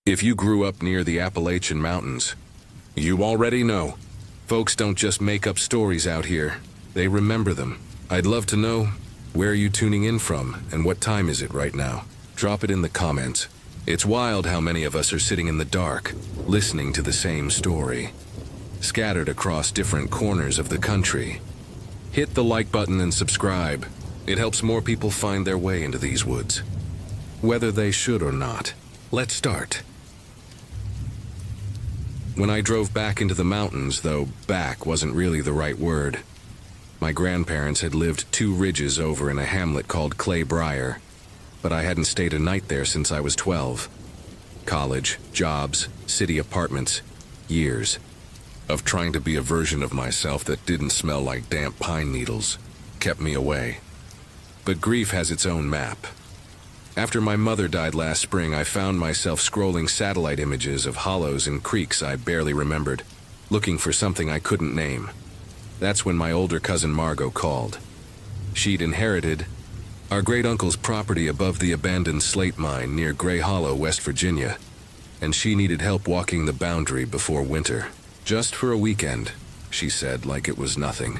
If you grew up near the Appalachian Mountains, you already know. Folks don't just make up stories out here, they remember them. I'd love to know, where are you tuning in from and what time is it right now? Drop it in the comments. It's wild how many of us are sitting in the dark, listening to the same story, scattered across different corners of the country. Hit the like button and subscribe. It helps more people find their way into these woods, whether they should or not. Let's start. When I drove back into the mountains, though back wasn't really the right word, my grandparents had lived 2 ridges over in a hamlet called Clay Briar, but I hadn't stayed a night there since I was 12. College, jobs, city apartments, years of trying to be a version of myself that didn't smell like damp pine needles kept me away. But grief has its own map. After my mother died last spring, I found myself scrolling satellite images of hollows and creeks I barely remembered, looking for something I couldn't name. That's when my older cousin Margot called. She'd inherited our great-uncle's property above the abandoned slate mine near Gray Hollow, West Virginia, and she needed help walking the boundary before winter. Just for a weekend, she said, like it was nothing.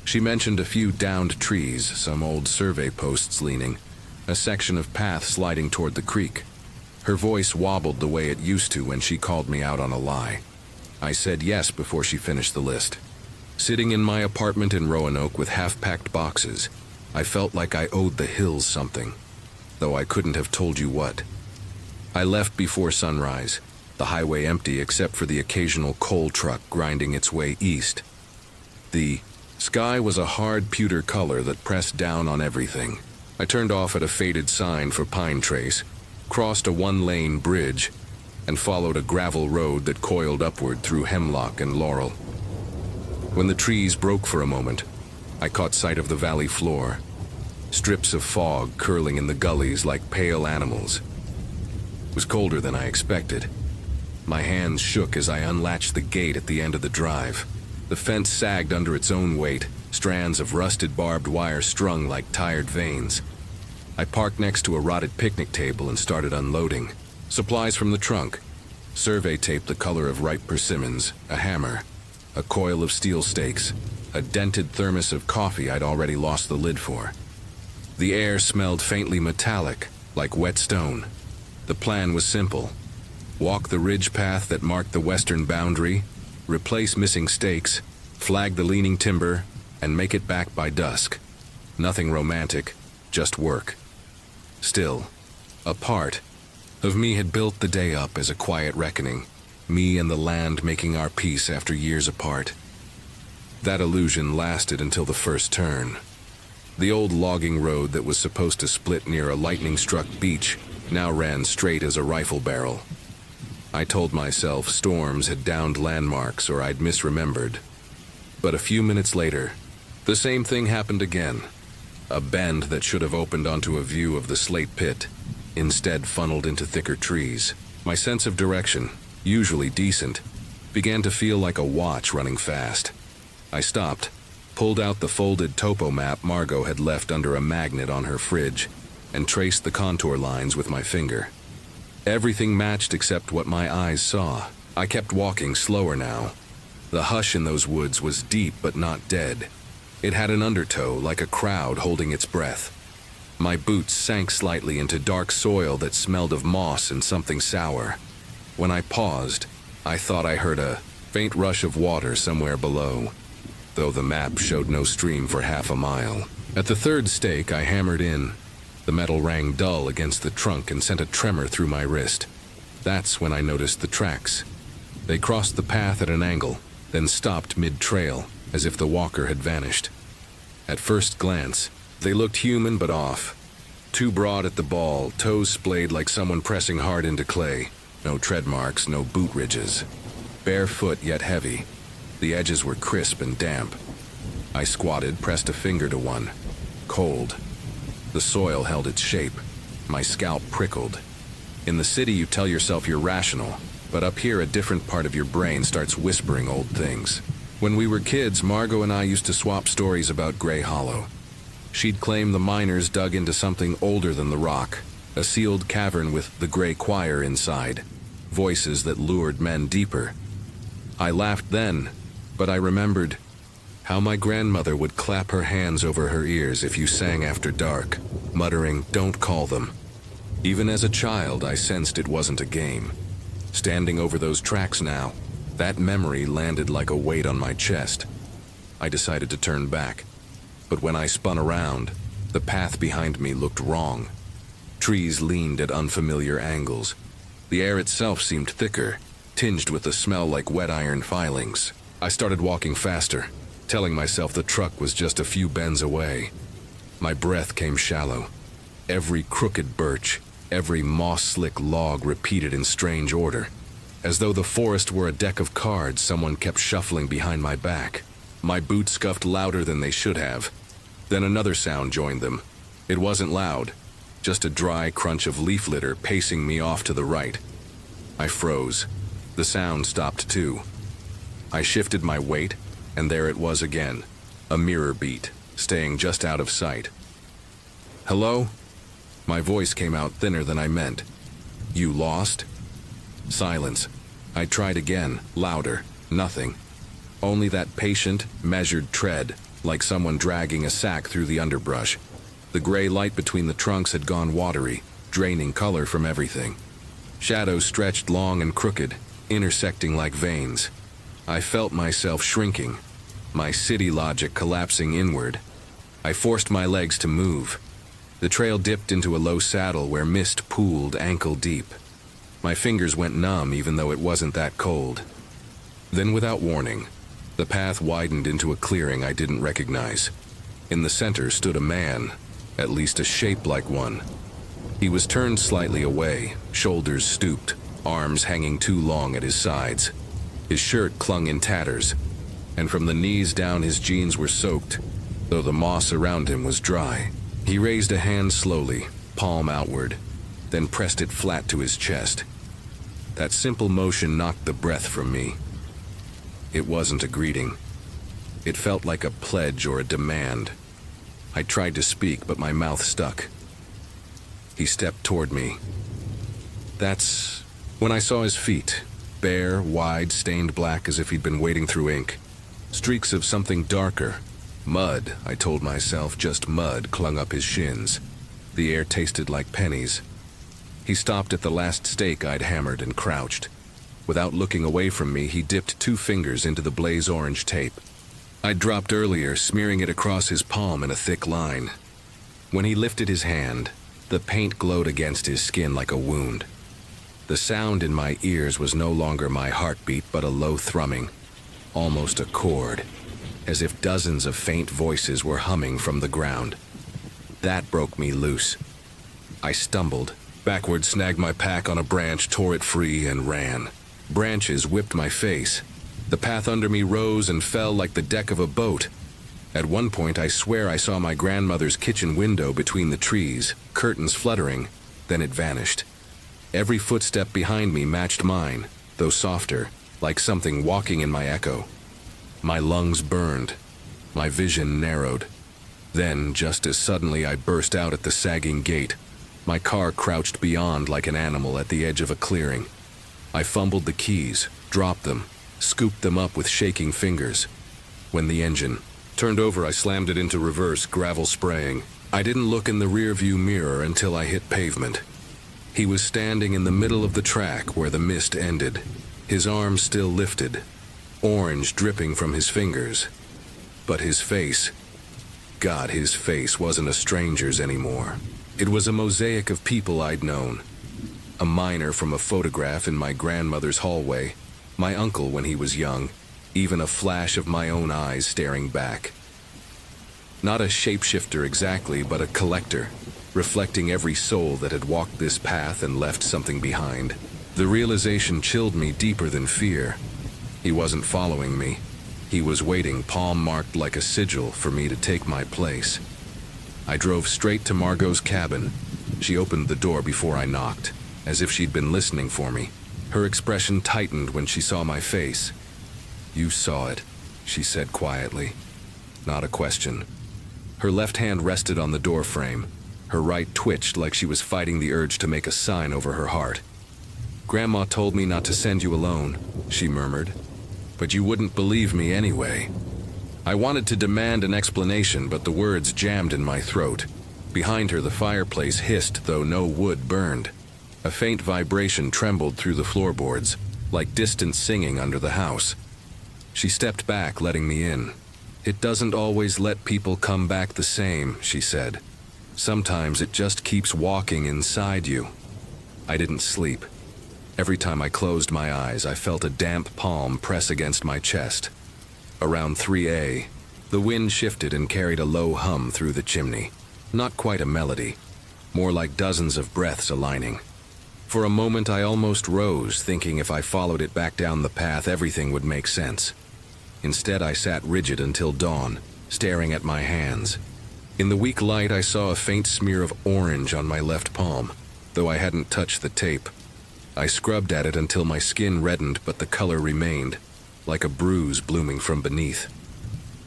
She mentioned a few downed trees, some old survey posts leaning, a section of path sliding toward the creek. Her voice wobbled the way it used to when she called me out on a lie. I said yes before she finished the list. Sitting in my apartment in Roanoke with half-packed boxes, I felt like I owed the hills something, though I couldn't have told you what. I left before sunrise, the highway empty except for the occasional coal truck grinding its way east. The sky was a hard pewter color that pressed down on everything. I turned off at a faded sign for Pine Trace, crossed a 1-lane bridge, and followed a gravel road that coiled upward through hemlock and laurel. When the trees broke for a moment, I caught sight of the valley floor, strips of fog curling in the gullies like pale animals. It was colder than I expected. My hands shook as I unlatched the gate at the end of the drive. The fence sagged under its own weight, strands of rusted barbed wire strung like tired veins. I parked next to a rotted picnic table and started unloading. Supplies from the trunk, survey tape the color of ripe persimmons, a hammer, a coil of steel stakes, a dented thermos of coffee I'd already lost the lid for. The air smelled faintly metallic, like wet stone. The plan was simple. Walk the ridge path that marked the western boundary, replace missing stakes, flag the leaning timber, and make it back by dusk. Nothing romantic, just work. Still, a part of me had built the day up as a quiet reckoning, me and the land making our peace after years apart. That illusion lasted until the first turn. The old logging road that was supposed to split near a lightning-struck beach now ran straight as a rifle barrel. I told myself storms had downed landmarks or I'd misremembered. But a few minutes later, the same thing happened again. A bend that should have opened onto a view of the slate pit instead funneled into thicker trees. My sense of direction, usually decent, began to feel like a watch running fast. I stopped, pulled out the folded topo map Margot had left under a magnet on her fridge, and traced the contour lines with my finger. Everything matched except what my eyes saw. I kept walking slower now. The hush in those woods was deep but not dead. It had an undertow, like a crowd holding its breath. My boots sank slightly into dark soil that smelled of moss and something sour. When I paused, I thought I heard a faint rush of water somewhere below, though the map showed no stream for half a mile. At the third stake, I hammered in. The metal rang dull against the trunk and sent a tremor through my wrist. That's when I noticed the tracks. They crossed the path at an angle, then stopped mid-trail, as if the walker had vanished. At first glance, they looked human but off. Too broad at the ball, toes splayed like someone pressing hard into clay. No tread marks, no boot ridges. Barefoot yet heavy. The edges were crisp and damp. I squatted, pressed a finger to one. Cold. The soil held its shape. My scalp prickled. In the city, you tell yourself you're rational, but up here, a different part of your brain starts whispering old things. When we were kids, Margot and I used to swap stories about Gray Hollow. She'd claim the miners dug into something older than the rock, a sealed cavern with the Gray Choir inside. voices that lured men deeper. I laughed then, but I remembered how my grandmother would clap her hands over her ears if you sang after dark, muttering, "Don't call them." Even as a child, I sensed it wasn't a game. Standing over those tracks now, that memory landed like a weight on my chest. I decided to turn back, but when I spun around, the path behind me looked wrong. Trees leaned at unfamiliar angles. The air itself seemed thicker, tinged with a smell like wet iron filings. I started walking faster, telling myself the truck was just a few bends away. My breath came shallow. Every crooked birch, every moss-slick log repeated in strange order. As though the forest were a deck of cards, someone kept shuffling behind my back. My boots scuffed louder than they should have. Then another sound joined them. It wasn't loud, just a dry crunch of leaf litter pacing me off to the right. I froze. The sound stopped too. I shifted my weight, and there it was again, a mirror beat, staying just out of sight. "Hello?" My voice came out thinner than I meant. "You lost?" Silence. I tried again, louder. Nothing. Only that patient, measured tread, like someone dragging a sack through the underbrush. The gray light between the trunks had gone watery, draining color from everything. Shadows stretched long and crooked, intersecting like veins. I felt myself shrinking, my city logic collapsing inward. I forced my legs to move. The trail dipped into a low saddle where mist pooled ankle deep. My fingers went numb even though it wasn't that cold. Then without warning, the path widened into a clearing I didn't recognize. In the center stood a man, at least a shape like one. He was turned slightly away, shoulders stooped, arms hanging too long at his sides. His shirt clung in tatters, and from the knees down his jeans were soaked, though the moss around him was dry. He raised a hand slowly, palm outward, then pressed it flat to his chest. That simple motion knocked the breath from me. It wasn't a greeting. It felt like a pledge or a demand. I tried to speak, but my mouth stuck. He stepped toward me. That's when I saw his feet, bare, wide, stained black as if he'd been wading through ink. Streaks of something darker. Mud, I told myself, just mud clung up his shins. The air tasted like pennies. He stopped at the last stake I'd hammered and crouched. Without looking away from me, he dipped 2 fingers into the blaze-orange tape. I'd dropped earlier, smearing it across his palm in a thick line. When he lifted his hand, the paint glowed against his skin like a wound. The sound in my ears was no longer my heartbeat, but a low thrumming, almost a chord, as if dozens of faint voices were humming from the ground. That broke me loose. I stumbled, backward, snagged my pack on a branch, tore it free, and ran. Branches whipped my face. The path under me rose and fell like the deck of a boat. At one point, I swear I saw my grandmother's kitchen window between the trees, curtains fluttering, then it vanished. Every footstep behind me matched mine, though softer, like something walking in my echo. My lungs burned. My vision narrowed. Then, just as suddenly, I burst out at the sagging gate. My car crouched beyond like an animal at the edge of a clearing. I fumbled the keys, dropped them, scooped them up with shaking fingers. When the engine turned over, I slammed it into reverse, gravel spraying. I didn't look in the rearview mirror until I hit pavement. He was standing in the middle of the track where the mist ended, his arms still lifted, orange dripping from his fingers. But his face, God, his face wasn't a stranger's anymore. It was a mosaic of people I'd known. A miner from a photograph in my grandmother's hallway, my uncle when he was young, even a flash of my own eyes staring back. Not a shapeshifter exactly, but a collector, reflecting every soul that had walked this path and left something behind. The realization chilled me deeper than fear. He wasn't following me. He was waiting, palm marked like a sigil, for me to take my place. I drove straight to Margot's cabin. She opened the door before I knocked, as if she'd been listening for me. Her expression tightened when she saw my face. "You saw it," she said quietly. Not a question. Her left hand rested on the door frame. Her right twitched like she was fighting the urge to make a sign over her heart. "Grandma told me not to send you alone," she murmured. "But you wouldn't believe me anyway." I wanted to demand an explanation, but the words jammed in my throat. Behind her, the fireplace hissed, though no wood burned. A faint vibration trembled through the floorboards, like distant singing under the house. She stepped back, letting me in. "It doesn't always let people come back the same," she said. "Sometimes it just keeps walking inside you." I didn't sleep. Every time I closed my eyes, I felt a damp palm press against my chest. Around 3 a, the wind shifted and carried a low hum through the chimney. Not quite a melody, more like dozens of breaths aligning. For a moment I almost rose, thinking if I followed it back down the path, everything would make sense. Instead, I sat rigid until dawn, staring at my hands. In the weak light, I saw a faint smear of orange on my left palm, though I hadn't touched the tape. I scrubbed at it until my skin reddened, but the color remained, like a bruise blooming from beneath.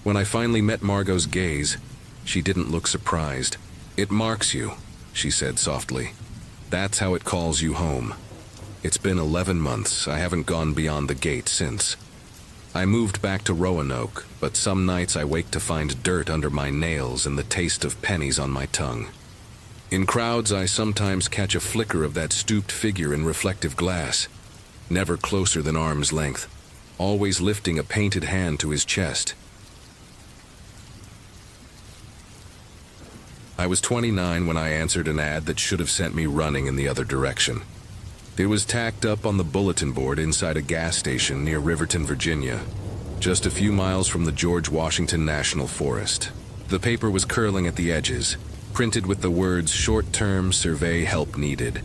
When I finally met Margot's gaze, she didn't look surprised. "It marks you," she said softly. "That's how it calls you home. It's been 11 months. I haven't gone beyond the gate since." I moved back to Roanoke, but some nights I wake to find dirt under my nails and the taste of pennies on my tongue. In crowds, I sometimes catch a flicker of that stooped figure in reflective glass, never closer than arm's length, always lifting a painted hand to his chest. I was 29 when I answered an ad that should have sent me running in the other direction. It was tacked up on the bulletin board inside a gas station near Riverton, Virginia, just a few miles from the George Washington National Forest. The paper was curling at the edges, printed with the words "Short-term survey help needed"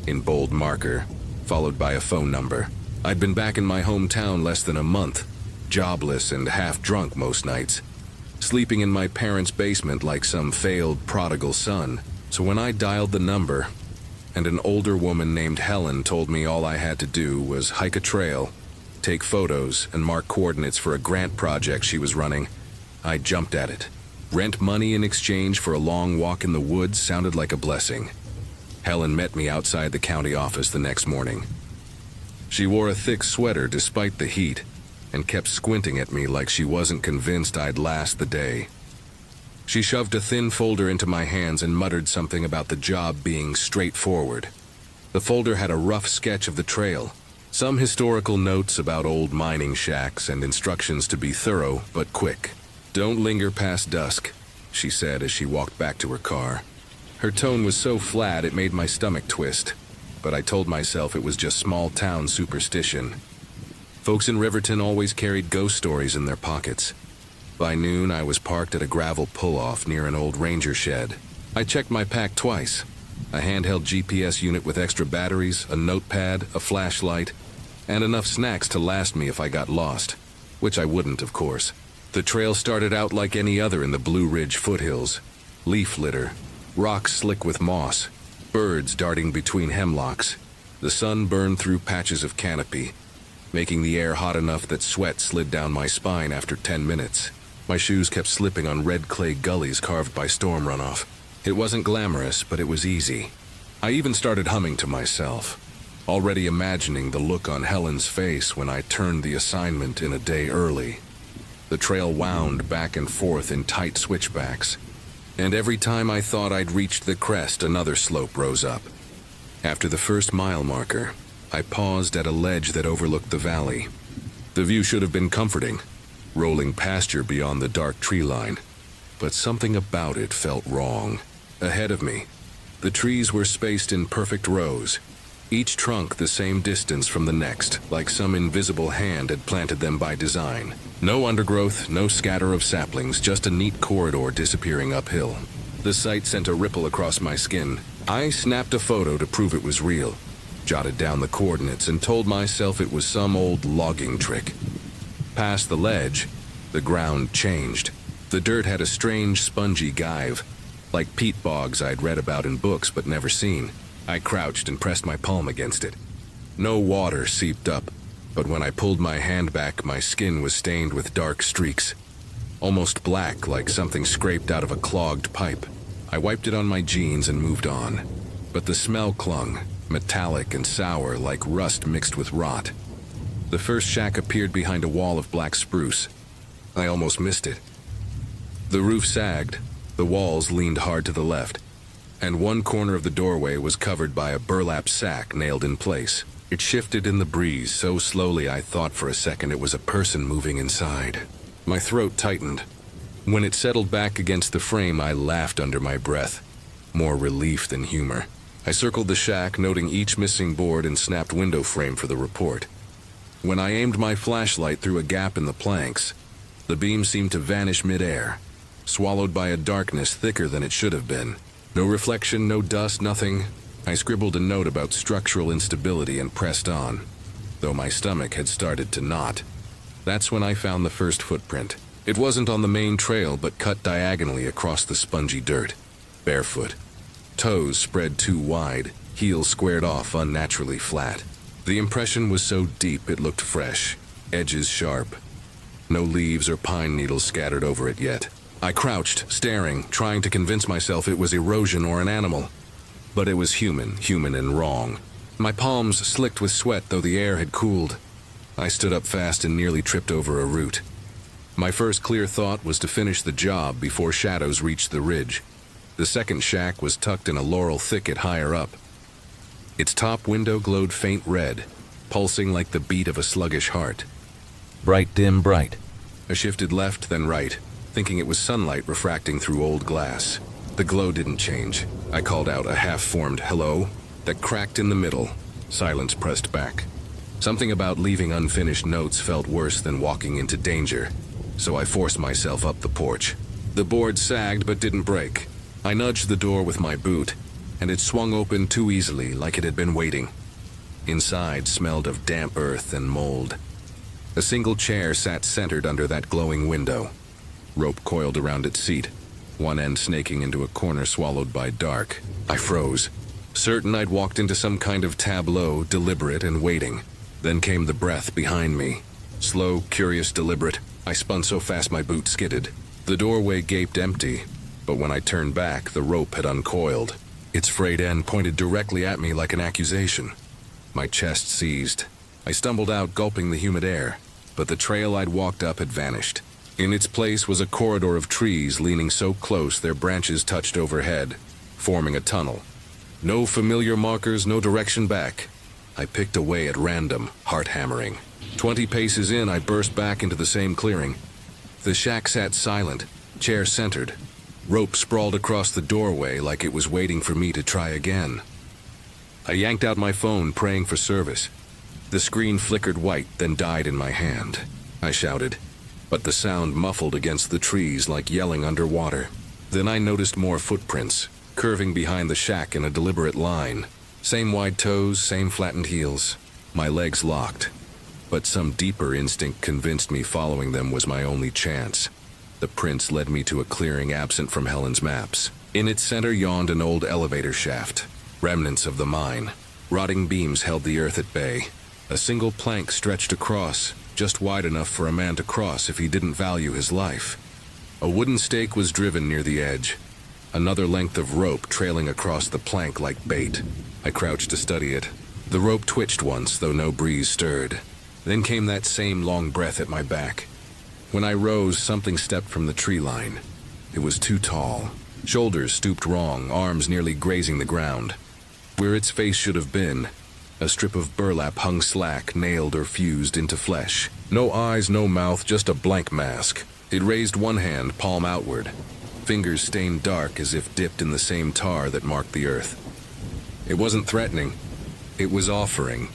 in bold marker, followed by a phone number. I'd been back in my hometown less than a month, jobless and half-drunk most nights, sleeping in my parents' basement like some failed prodigal son. So when I dialed the number, and an older woman named Helen told me all I had to do was hike a trail, take photos, and mark coordinates for a grant project she was running, I jumped at it. Rent money in exchange for a long walk in the woods sounded like a blessing. Helen met me outside the county office the next morning. She wore a thick sweater despite the heat, and kept squinting at me like she wasn't convinced I'd last the day. She shoved a thin folder into my hands and muttered something about the job being straightforward. The folder had a rough sketch of the trail, some historical notes about old mining shacks, and instructions to be thorough but quick. "Don't linger past dusk," she said as she walked back to her car. Her tone was so flat it made my stomach twist, but I told myself it was just small-town superstition. Folks in Riverton always carried ghost stories in their pockets. By noon, I was parked at a gravel pull-off near an old ranger shed. I checked my pack twice. A handheld GPS unit with extra batteries, a notepad, a flashlight, and enough snacks to last me if I got lost, which I wouldn't, of course. The trail started out like any other in the Blue Ridge foothills. Leaf litter, rocks slick with moss, birds darting between hemlocks. The sun burned through patches of canopy, making the air hot enough that sweat slid down my spine after 10 minutes. My shoes kept slipping on red clay gullies carved by storm runoff. It wasn't glamorous, but it was easy. I even started humming to myself, already imagining the look on Helen's face when I turned the assignment in a day early. The trail wound back and forth in tight switchbacks, and every time I thought I'd reached the crest, another slope rose up. After the first mile marker, I paused at a ledge that overlooked the valley. The view should have been comforting, rolling pasture beyond the dark tree line, but something about it felt wrong. Ahead of me, the trees were spaced in perfect rows, each trunk the same distance from the next, like some invisible hand had planted them by design. No undergrowth, no scatter of saplings, just a neat corridor disappearing uphill. The sight sent a ripple across my skin. I snapped a photo to prove it was real, jotted down the coordinates, and told myself it was some old logging trick. Past the ledge, the ground changed. The dirt had a strange, spongy gyve, like peat bogs I'd read about in books but never seen. I crouched and pressed my palm against it. No water seeped up, but when I pulled my hand back, my skin was stained with dark streaks, almost black, like something scraped out of a clogged pipe. I wiped it on my jeans and moved on, but the smell clung, metallic and sour like rust mixed with rot. The first shack appeared behind a wall of black spruce. I almost missed it. The roof sagged, the walls leaned hard to the left, and one corner of the doorway was covered by a burlap sack nailed in place. It shifted in the breeze so slowly I thought for a second it was a person moving inside. My throat tightened. When it settled back against the frame, I laughed under my breath, more relief than humor. I circled the shack, noting each missing board and snapped window frame for the report. When I aimed my flashlight through a gap in the planks, the beam seemed to vanish mid-air, swallowed by a darkness thicker than it should have been. No reflection, no dust, nothing. I scribbled a note about structural instability and pressed on, though my stomach had started to knot. That's when I found the first footprint. It wasn't on the main trail, but cut diagonally across the spongy dirt. Barefoot. Toes spread too wide, heels squared off unnaturally flat. The impression was so deep it looked fresh, edges sharp. No leaves or pine needles scattered over it yet. I crouched, staring, trying to convince myself it was erosion or an animal. But it was human and wrong. My palms slicked with sweat, though the air had cooled. I stood up fast and nearly tripped over a root. My first clear thought was to finish the job before shadows reached the ridge. The second shack was tucked in a laurel thicket higher up. Its top window glowed faint red, pulsing like the beat of a sluggish heart. Bright, dim, bright. I shifted left, then right, thinking it was sunlight refracting through old glass. The glow didn't change. I called out a half-formed hello that cracked in the middle. Silence pressed back. Something about leaving unfinished notes felt worse than walking into danger, so I forced myself up the porch. The board sagged but didn't break. I nudged the door with my boot, and it swung open too easily, like it had been waiting. Inside smelled of damp earth and mold. A single chair sat centered under that glowing window. Rope coiled around its seat, one end snaking into a corner swallowed by dark. I froze, certain I'd walked into some kind of tableau, deliberate and waiting. Then came the breath behind me. Slow, curious, deliberate. I spun so fast my boot skidded. The doorway gaped empty, but when I turned back, the rope had uncoiled. Its frayed end pointed directly at me like an accusation. My chest seized. I stumbled out, gulping the humid air, but the trail I'd walked up had vanished. In its place was a corridor of trees leaning so close their branches touched overhead, forming a tunnel. No familiar markers, no direction back. I picked away at random, heart hammering. 20 paces in, I burst back into the same clearing. The shack sat silent, chair centered. Rope sprawled across the doorway like it was waiting for me to try again. I yanked out my phone, praying for service. The screen flickered white, then died in my hand. I shouted, but the sound muffled against the trees like yelling underwater. Then I noticed more footprints, curving behind the shack in a deliberate line. Same wide toes, same flattened heels. My legs locked, but some deeper instinct convinced me following them was my only chance. The prints led me to a clearing absent from Helen's maps. In its center yawned an old elevator shaft, remnants of the mine. Rotting beams held the earth at bay. A single plank stretched across, just wide enough for a man to cross if he didn't value his life. A wooden stake was driven near the edge, another length of rope trailing across the plank like bait. I crouched to study it. The rope twitched once, though no breeze stirred. Then came that same long breath at my back. When I rose, something stepped from the tree line. It was too tall. Shoulders stooped wrong, arms nearly grazing the ground. Where its face should have been, a strip of burlap hung slack, nailed or fused into flesh. No eyes, no mouth, just a blank mask. It raised one hand, palm outward. Fingers stained dark as if dipped in the same tar that marked the earth. It wasn't threatening. It was offering.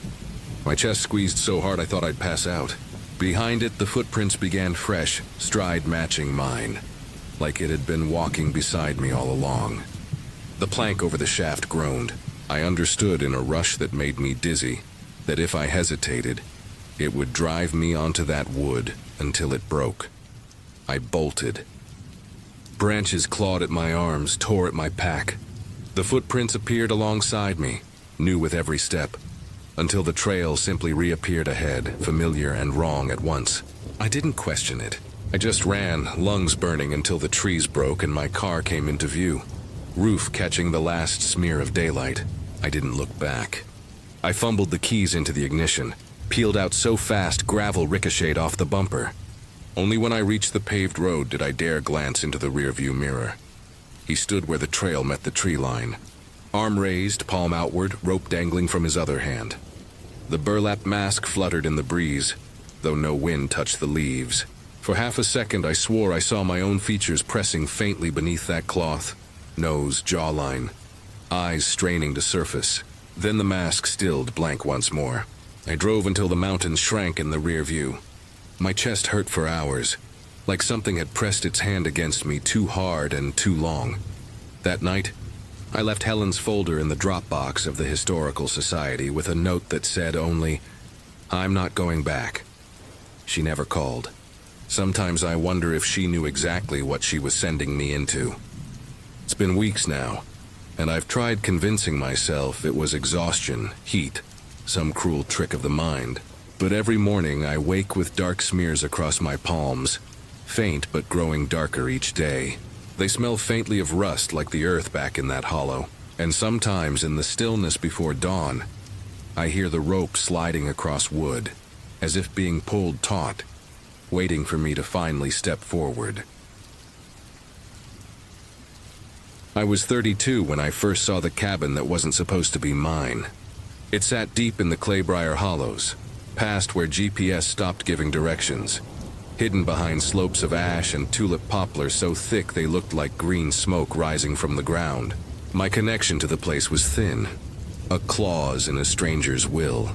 My chest squeezed so hard I thought I'd pass out. Behind it, the footprints began fresh, stride matching mine, like it had been walking beside me all along. The plank over the shaft groaned. I understood in a rush that made me dizzy, that if I hesitated, it would drive me onto that wood until it broke. I bolted. Branches clawed at my arms, tore at my pack. The footprints appeared alongside me, new with every step, until the trail simply reappeared ahead, familiar and wrong at once. I didn't question it. I just ran, lungs burning until the trees broke and my car came into view, roof catching the last smear of daylight. I didn't look back. I fumbled the keys into the ignition, peeled out so fast gravel ricocheted off the bumper. Only when I reached the paved road did I dare glance into the rearview mirror. He stood where the trail met the tree line. Arm raised, palm outward, rope dangling from his other hand. The burlap mask fluttered in the breeze, though no wind touched the leaves. For half a second I swore I saw my own features pressing faintly beneath that cloth. Nose, jawline, eyes straining to surface. Then the mask stilled blank once more. I drove until the mountains shrank in the rear view. My chest hurt for hours, like something had pressed its hand against me too hard and too long. That night, I left Helen's folder in the drop box of the Historical Society with a note that said only, "I'm not going back." She never called. Sometimes I wonder if she knew exactly what she was sending me into. It's been weeks now, and I've tried convincing myself it was exhaustion, heat, some cruel trick of the mind. But every morning I wake with dark smears across my palms, faint but growing darker each day. They smell faintly of rust like the earth back in that hollow, and sometimes in the stillness before dawn, I hear the rope sliding across wood, as if being pulled taut, waiting for me to finally step forward. I was 32 when I first saw the cabin that wasn't supposed to be mine. It sat deep in the Claybriar Hollows, past where GPS stopped giving directions, hidden behind slopes of ash and tulip poplar so thick they looked like green smoke rising from the ground. My connection to the place was thin, a clause in a stranger's will.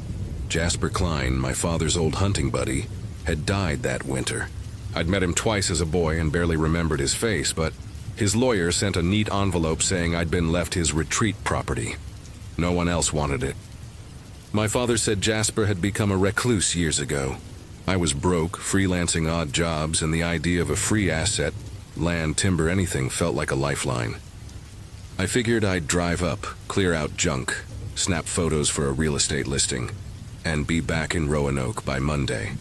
Jasper Klein, my father's old hunting buddy, had died that winter. I'd met him twice as a boy and barely remembered his face, but his lawyer sent a neat envelope saying I'd been left his retreat property. No one else wanted it. My father said Jasper had become a recluse years ago. I was broke, freelancing odd jobs, and the idea of a free asset, land, timber, anything, felt like a lifeline. I figured I'd drive up, clear out junk, snap photos for a real estate listing, and be back in Roanoke by Monday.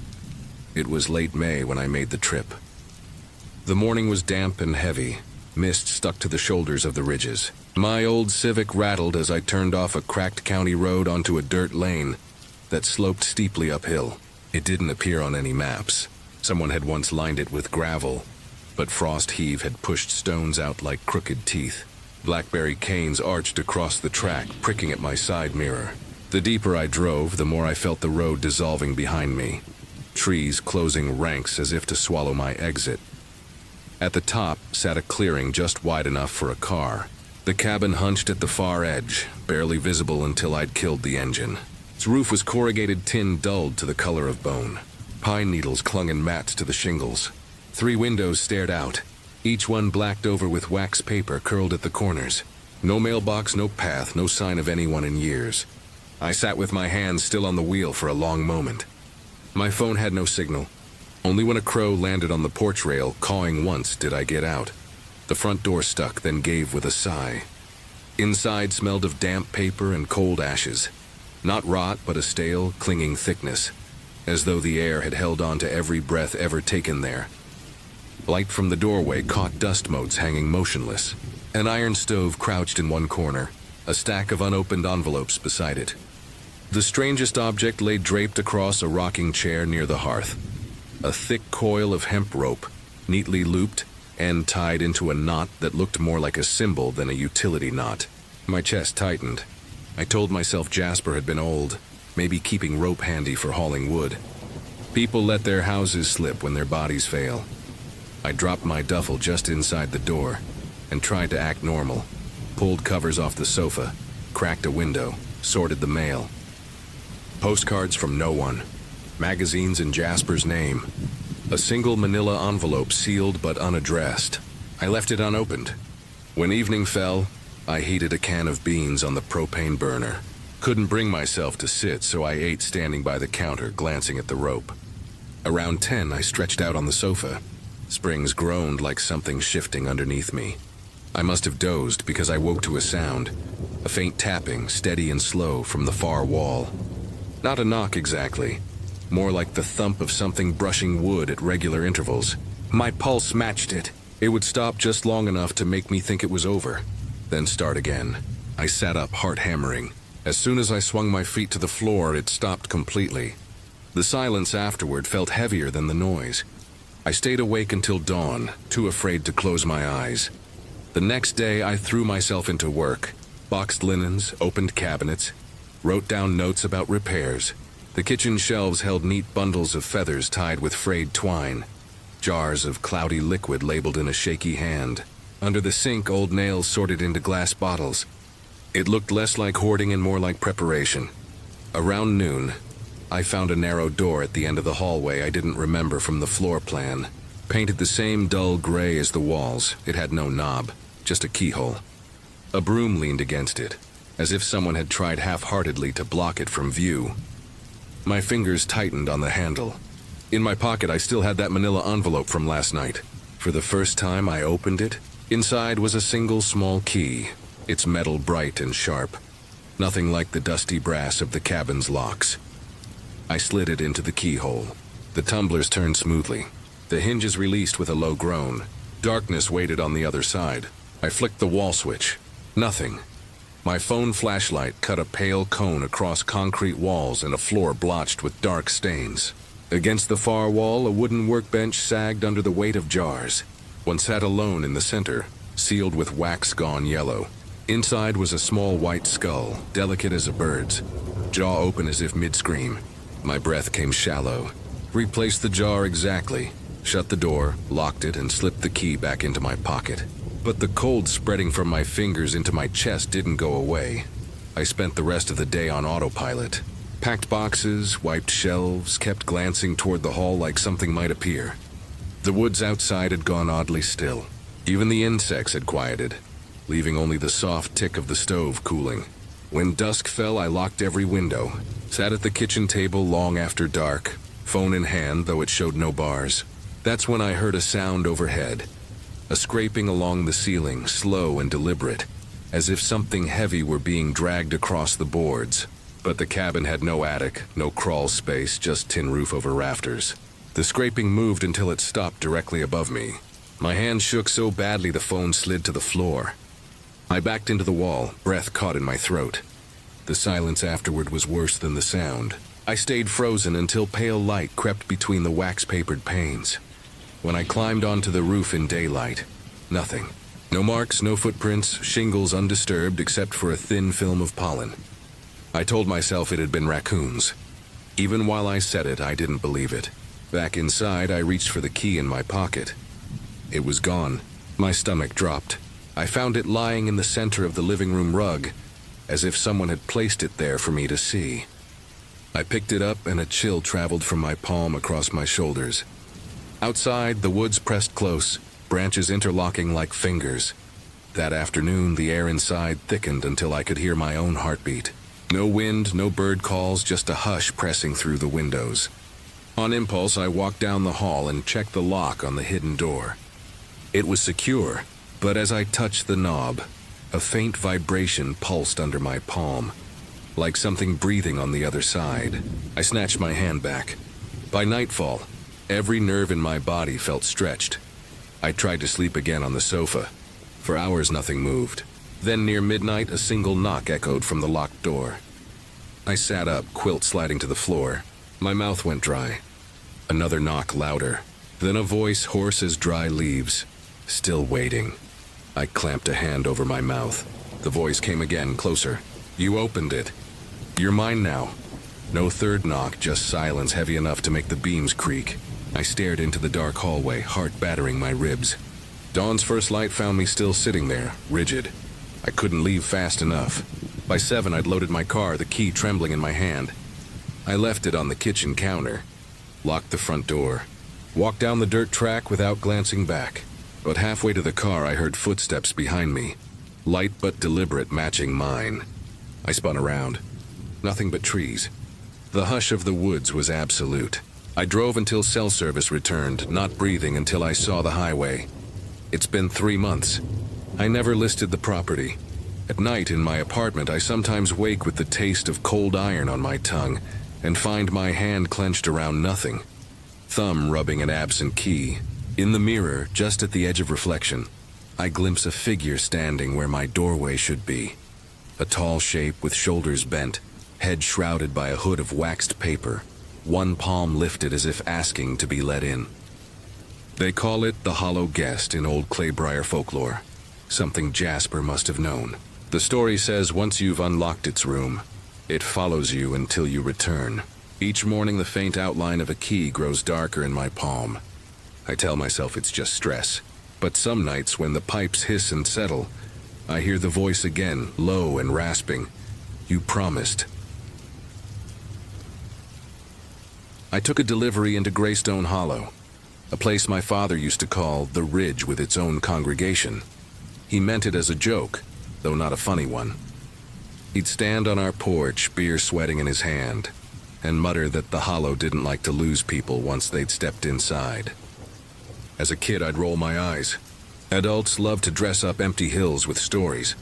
It was late May when I made the trip. The morning was damp and heavy. Mist stuck to the shoulders of the ridges. My old Civic rattled as I turned off a cracked county road onto a dirt lane that sloped steeply uphill. It didn't appear on any maps. Someone had once lined it with gravel, but frost heave had pushed stones out like crooked teeth. Blackberry canes arched across the track, pricking at my side mirror. The deeper I drove, the more I felt the road dissolving behind me. Trees closing ranks as if to swallow my exit. At the top sat a clearing just wide enough for a car. The cabin hunched at the far edge, barely visible until I'd killed the engine. Its roof was corrugated tin dulled to the color of bone. Pine needles clung in mats to the shingles. 3 windows stared out, each one blacked over with wax paper curled at the corners. No mailbox, no path, no sign of anyone in years. I sat with my hands still on the wheel for a long moment. My phone had no signal. Only when a crow landed on the porch rail, cawing once, did I get out. The front door stuck, then gave with a sigh. Inside smelled of damp paper and cold ashes. Not rot, but a stale, clinging thickness, as though the air had held on to every breath ever taken there. Light from the doorway caught dust motes hanging motionless. An iron stove crouched in one corner, a stack of unopened envelopes beside it. The strangest object lay draped across a rocking chair near the hearth. A thick coil of hemp rope, neatly looped, and tied into a knot that looked more like a symbol than a utility knot. My chest tightened. I told myself Jasper had been old, maybe keeping rope handy for hauling wood. People let their houses slip when their bodies fail. I dropped my duffel just inside the door and tried to act normal. Pulled covers off the sofa, cracked a window, sorted the mail. Postcards from no one. Magazines in Jasper's name. A single manila envelope sealed but unaddressed. I left it unopened. When evening fell, I heated a can of beans on the propane burner. Couldn't bring myself to sit, so I ate standing by the counter, glancing at the rope. Around 10, I stretched out on the sofa. Springs groaned like something shifting underneath me. I must have dozed because I woke to a sound, a faint tapping, steady and slow, from the far wall. Not a knock exactly. More like the thump of something brushing wood at regular intervals. My pulse matched it. It would stop just long enough to make me think it was over, then start again. I sat up, heart hammering, As soon as I swung my feet to the floor, it stopped completely. The silence afterward felt heavier than the noise. I stayed awake until dawn, too afraid to close my eyes. The next day, I threw myself into work, boxed linens, opened cabinets, wrote down notes about repairs. The kitchen shelves held neat bundles of feathers tied with frayed twine, jars of cloudy liquid labeled in a shaky hand. Under the sink, old nails sorted into glass bottles. It looked less like hoarding and more like preparation. Around noon, I found a narrow door at the end of the hallway I didn't remember from the floor plan. Painted the same dull gray as the walls, it had no knob, just a keyhole. A broom leaned against it, as if someone had tried half-heartedly to block it from view. My fingers tightened on the handle. In my pocket, I still had that manila envelope from last night. For the first time, I opened it. Inside was a single small key, its metal bright and sharp. Nothing like the dusty brass of the cabin's locks. I slid it into the keyhole. The tumblers turned smoothly. The hinges released with a low groan. Darkness waited on the other side. I flicked the wall switch. Nothing. My phone flashlight cut a pale cone across concrete walls and a floor blotched with dark stains. Against the far wall, a wooden workbench sagged under the weight of jars. One sat alone in the center, sealed with wax gone yellow. Inside was a small white skull, delicate as a bird's, jaw open as if mid-scream. My breath came shallow. Replaced the jar exactly, shut the door, locked it, and slipped the key back into my pocket. But the cold spreading from my fingers into my chest didn't go away. I spent the rest of the day on autopilot. Packed boxes, wiped shelves, kept glancing toward the hall like something might appear. The woods outside had gone oddly still. Even the insects had quieted, leaving only the soft tick of the stove cooling. When dusk fell, I locked every window, sat at the kitchen table long after dark, phone in hand, though it showed no bars. That's when I heard a sound overhead, a scraping along the ceiling, slow and deliberate, as if something heavy were being dragged across the boards. But the cabin had no attic, no crawl space, just tin roof over rafters. The scraping moved until it stopped directly above me. My hand shook so badly the phone slid to the floor. I backed into the wall, breath caught in my throat. The silence afterward was worse than the sound. I stayed frozen until pale light crept between the wax-papered panes. When I climbed onto the roof in daylight, nothing. No marks, no footprints, shingles undisturbed except for a thin film of pollen. I told myself it had been raccoons. Even while I said it, I didn't believe it. Back inside, I reached for the key in my pocket. It was gone. My stomach dropped. I found it lying in the center of the living room rug, as if someone had placed it there for me to see. I picked it up and a chill traveled from my palm across my shoulders. Outside, the woods pressed close, branches interlocking like fingers. That afternoon, the air inside thickened until I could hear my own heartbeat. No wind, no bird calls, just a hush pressing through the windows. On impulse, I walked down the hall and checked the lock on the hidden door. It was secure, but as I touched the knob, a faint vibration pulsed under my palm, like something breathing on the other side. I snatched my hand back. By nightfall, every nerve in my body felt stretched. I tried to sleep again on the sofa. For hours, nothing moved. Then near midnight, a single knock echoed from the locked door. I sat up, quilt sliding to the floor. My mouth went dry. Another knock, louder. Then a voice hoarse as dry leaves. Still waiting. I clamped a hand over my mouth. The voice came again, closer. You opened it. You're mine now. No third knock, just silence heavy enough to make the beams creak. I stared into the dark hallway, heart battering my ribs. Dawn's first light found me still sitting there, rigid. I couldn't leave fast enough. By 7, I'd loaded my car, the key trembling in my hand. I left it on the kitchen counter, locked the front door, walked down the dirt track without glancing back. But halfway to the car, I heard footsteps behind me, light but deliberate, matching mine. I spun around. Nothing but trees. The hush of the woods was absolute. I drove until cell service returned, not breathing until I saw the highway. It's been 3 months. I never listed the property. At night in my apartment, I sometimes wake with the taste of cold iron on my tongue and find my hand clenched around nothing. Thumb rubbing an absent key. In the mirror, just at the edge of reflection, I glimpse a figure standing where my doorway should be. A tall shape with shoulders bent, head shrouded by a hood of waxed paper, one palm lifted as if asking to be let in. They call it the Hollow Guest in old Claybriar folklore, something Jasper must have known. The story says once you've unlocked its room, it follows you until you return. Each morning the faint outline of a key grows darker in my palm. I tell myself it's just stress, but some nights when the pipes hiss and settle, I hear the voice again, low and rasping. You promised. I took a delivery into Greystone Hollow, a place my father used to call the Ridge with its own congregation. He meant it as a joke, though not a funny one. He'd stand on our porch, beer sweating in his hand, and mutter that the Hollow didn't like to lose people once they'd stepped inside. As a kid, I'd roll my eyes. Adults love to dress up empty hills with stories.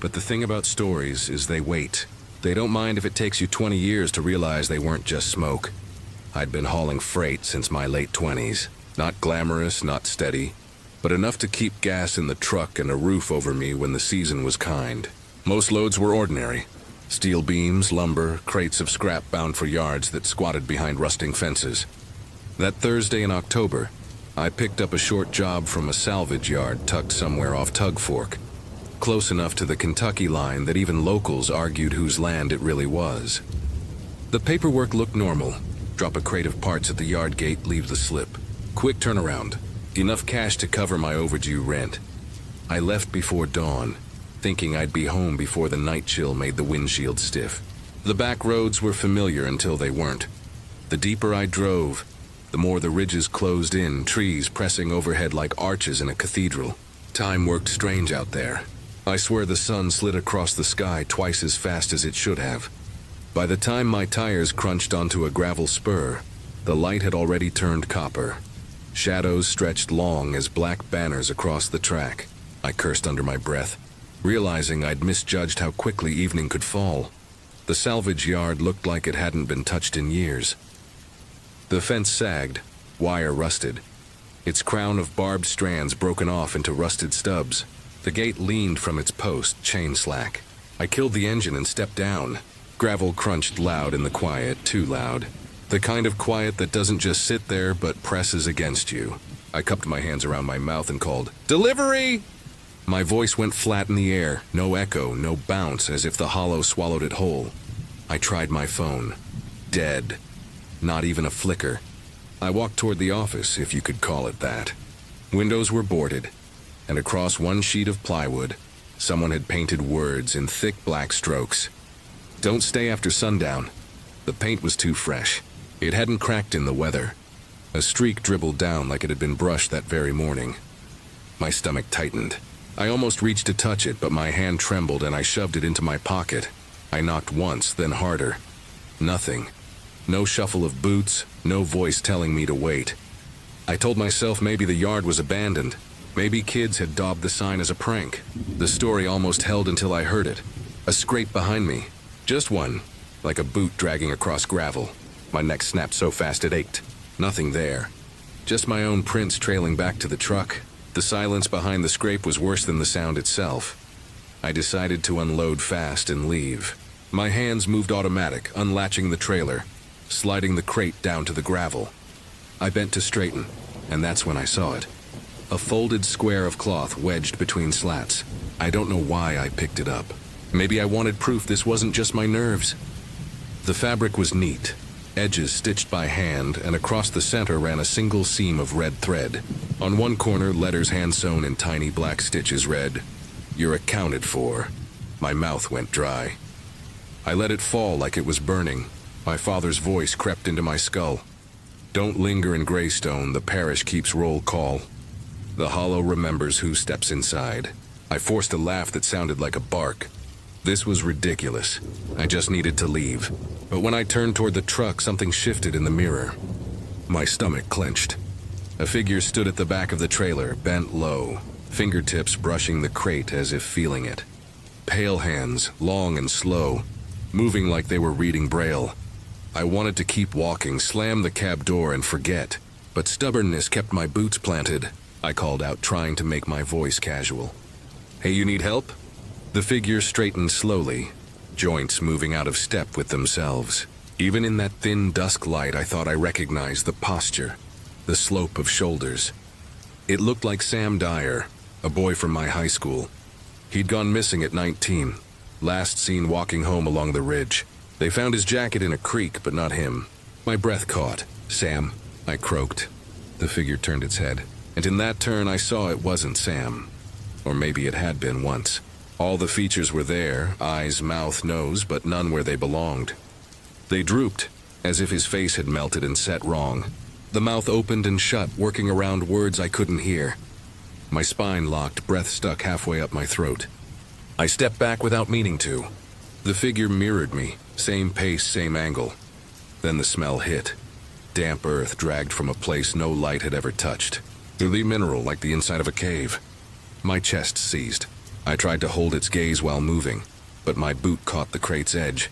But the thing about stories is they wait. They don't mind if it takes you 20 years to realize they weren't just smoke. I'd been hauling freight since my late 20s. Not glamorous, not steady, but enough to keep gas in the truck and a roof over me when the season was kind. Most loads were ordinary. Steel beams, lumber, crates of scrap bound for yards that squatted behind rusting fences. That Thursday in October, I picked up a short job from a salvage yard tucked somewhere off Tug Fork, close enough to the Kentucky line that even locals argued whose land it really was. The paperwork looked normal. Drop a crate of parts at the yard gate, leave the slip. Quick turnaround. Enough cash to cover my overdue rent. I left before dawn, thinking I'd be home before the night chill made the windshield stiff. The back roads were familiar until they weren't. The deeper I drove, the more the ridges closed in, trees pressing overhead like arches in a cathedral. Time worked strange out there. I swear the sun slid across the sky twice as fast as it should have. By the time my tires crunched onto a gravel spur, the light had already turned copper. Shadows stretched long as black banners across the track. I cursed under my breath, realizing I'd misjudged how quickly evening could fall. The salvage yard looked like it hadn't been touched in years. The fence sagged, wire rusted, its crown of barbed strands broken off into rusted stubs. The gate leaned from its post, chain slack. I killed the engine and stepped down. Gravel crunched loud in the quiet, too loud. The kind of quiet that doesn't just sit there but presses against you. I cupped my hands around my mouth and called, "Delivery!" My voice went flat in the air, no echo, no bounce, as if the hollow swallowed it whole. I tried my phone. Dead. Not even a flicker. I walked toward the office, if you could call it that. Windows were boarded, and across one sheet of plywood, someone had painted words in thick black strokes. "Don't stay after sundown." The paint was too fresh. It hadn't cracked in the weather. A streak dribbled down like it had been brushed that very morning. My stomach tightened. I almost reached to touch it, but my hand trembled and I shoved it into my pocket. I knocked once, then harder. Nothing. No shuffle of boots, no voice telling me to wait. I told myself maybe the yard was abandoned. Maybe kids had daubed the sign as a prank. The story almost held until I heard it. A scrape behind me. Just one, like a boot dragging across gravel. My neck snapped so fast it ached. Nothing there. Just my own prints trailing back to the truck. The silence behind the scrape was worse than the sound itself. I decided to unload fast and leave. My hands moved automatic, unlatching the trailer, sliding the crate down to the gravel. I bent to straighten, and that's when I saw it. A folded square of cloth wedged between slats. I don't know why I picked it up. Maybe I wanted proof this wasn't just my nerves. The fabric was neat, edges stitched by hand, and across the center ran a single seam of red thread. On one corner, letters hand-sewn in tiny black stitches read, "You're accounted for." My mouth went dry. I let it fall like it was burning. My father's voice crept into my skull. "Don't linger in Greystone, the parish keeps roll call. The hollow remembers who steps inside." I forced a laugh that sounded like a bark. This was ridiculous. I just needed to leave. But when I turned toward the truck, something shifted in the mirror. My stomach clenched. A figure stood at the back of the trailer, bent low, fingertips brushing the crate as if feeling it. Pale hands, long and slow, moving like they were reading Braille. I wanted to keep walking, slam the cab door and forget, but stubbornness kept my boots planted. I called out, trying to make my voice casual. "Hey, you need help?" The figure straightened slowly, joints moving out of step with themselves. Even in that thin dusk light, I thought I recognized the posture, the slope of shoulders. It looked like Sam Dyer, a boy from my high school. He'd gone missing at 19, last seen walking home along the ridge. They found his jacket in a creek, but not him. My breath caught. "Sam," I croaked. The figure turned its head, and in that turn I saw it wasn't Sam. Or maybe it had been once. All the features were there, eyes, mouth, nose, but none where they belonged. They drooped, as if his face had melted and set wrong. The mouth opened and shut, working around words I couldn't hear. My spine locked, breath stuck halfway up my throat. I stepped back without meaning to. The figure mirrored me, same pace, same angle. Then the smell hit. Damp earth dragged from a place no light had ever touched. Oozy mineral like the inside of a cave. My chest seized. I tried to hold its gaze while moving, but my boot caught the crate's edge.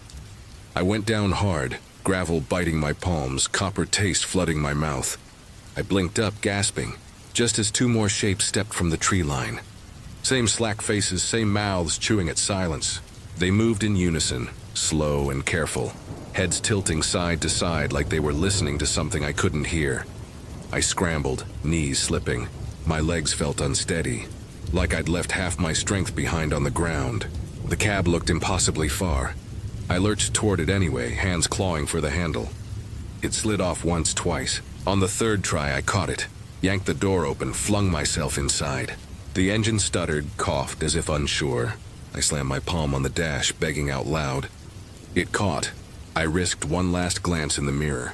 I went down hard, gravel biting my palms, copper taste flooding my mouth. I blinked up, gasping, just as two more shapes stepped from the tree line. Same slack faces, same mouths chewing at silence. They moved in unison, slow and careful, heads tilting side to side like they were listening to something I couldn't hear. I scrambled, knees slipping. My legs felt unsteady, like I'd left half my strength behind on the ground. The cab looked impossibly far. I lurched toward it anyway, hands clawing for the handle. It slid off once, twice. On the third try, I caught it, yanked the door open, flung myself inside. The engine stuttered, coughed as if unsure. I slammed my palm on the dash, begging out loud. It caught. I risked one last glance in the mirror.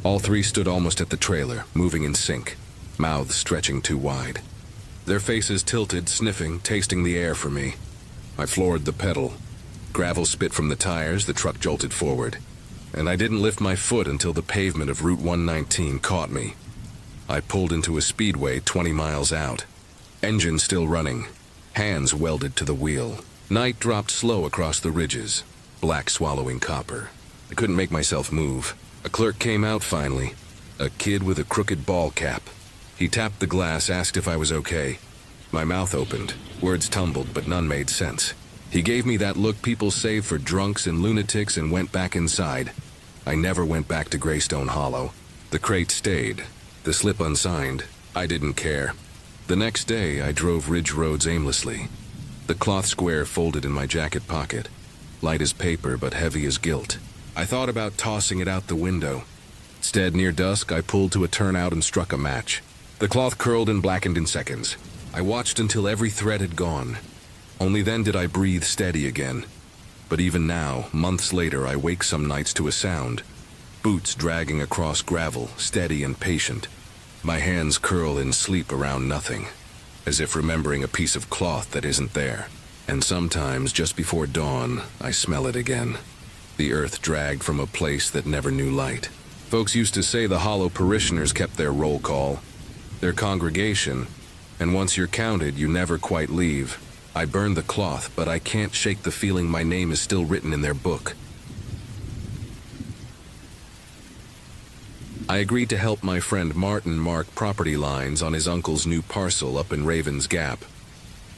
All three stood almost at the trailer, moving in sync, mouths stretching too wide. Their faces tilted, sniffing, tasting the air for me. I floored the pedal. Gravel spit from the tires, the truck jolted forward. And I didn't lift my foot until the pavement of Route 119 caught me. I pulled into a speedway 20 miles out. Engine still running, hands welded to the wheel. Night dropped slow across the ridges, black swallowing copper. I couldn't make myself move. A clerk came out finally, a kid with a crooked ball cap. He tapped the glass, asked if I was okay. My mouth opened, words tumbled, but none made sense. He gave me that look people save for drunks and lunatics and went back inside. I never went back to Greystone Hollow. The crate stayed, the slip unsigned. I didn't care. The next day, I drove ridge roads aimlessly. The cloth square folded in my jacket pocket, light as paper but heavy as guilt. I thought about tossing it out the window. Instead, near dusk, I pulled to a turnout and struck a match. The cloth curled and blackened in seconds. I watched until every thread had gone. Only then did I breathe steady again. But even now, months later, I wake some nights to a sound. Boots dragging across gravel, steady and patient. My hands curl in sleep around nothing, as if remembering a piece of cloth that isn't there. And sometimes, just before dawn, I smell it again. The earth dragged from a place that never knew light. Folks used to say the hollow parishioners kept their roll call, their congregation, and once you're counted, you never quite leave. I burned the cloth, but I can't shake the feeling my name is still written in their book. I agreed to help my friend Martin mark property lines on his uncle's new parcel up in Raven's Gap.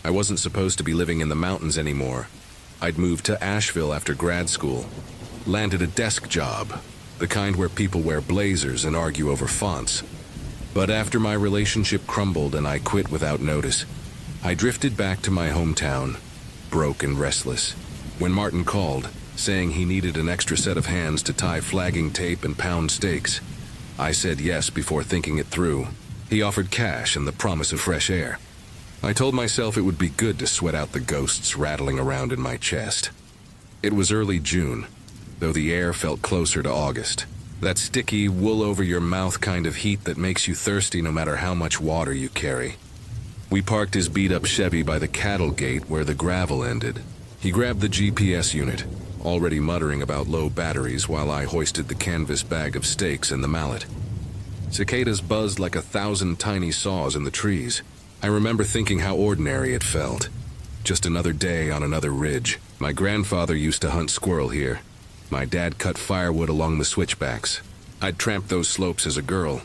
I wasn't supposed to be living in the mountains anymore. I'd moved to Asheville after grad school, landed a desk job, the kind where people wear blazers and argue over fonts. But after my relationship crumbled and I quit without notice, I drifted back to my hometown, broke and restless. When Martin called, saying he needed an extra set of hands to tie flagging tape and pound stakes, I said yes before thinking it through. He offered cash and the promise of fresh air. I told myself it would be good to sweat out the ghosts rattling around in my chest. It was early June, though the air felt closer to August. That sticky, wool-over-your-mouth kind of heat that makes you thirsty no matter how much water you carry. We parked his beat-up Chevy by the cattle gate where the gravel ended. He grabbed the GPS unit, already muttering about low batteries while I hoisted the canvas bag of stakes and the mallet. Cicadas buzzed like 1,000 tiny saws in the trees. I remember thinking how ordinary it felt. Just another day on another ridge. My grandfather used to hunt squirrel here. My dad cut firewood along the switchbacks. I'd tramped those slopes as a girl,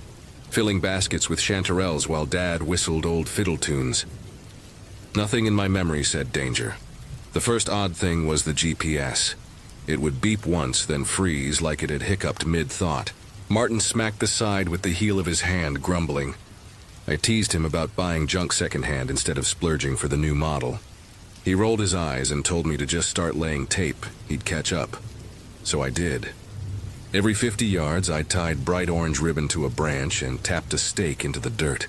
filling baskets with chanterelles while Dad whistled old fiddle tunes. Nothing in my memory said danger. The first odd thing was the GPS. It would beep once, then freeze like it had hiccuped mid-thought. Martin smacked the side with the heel of his hand, grumbling. I teased him about buying junk secondhand instead of splurging for the new model. He rolled his eyes and told me to just start laying tape. He'd catch up. So I did. Every 50 yards, I tied bright orange ribbon to a branch and tapped a stake into the dirt.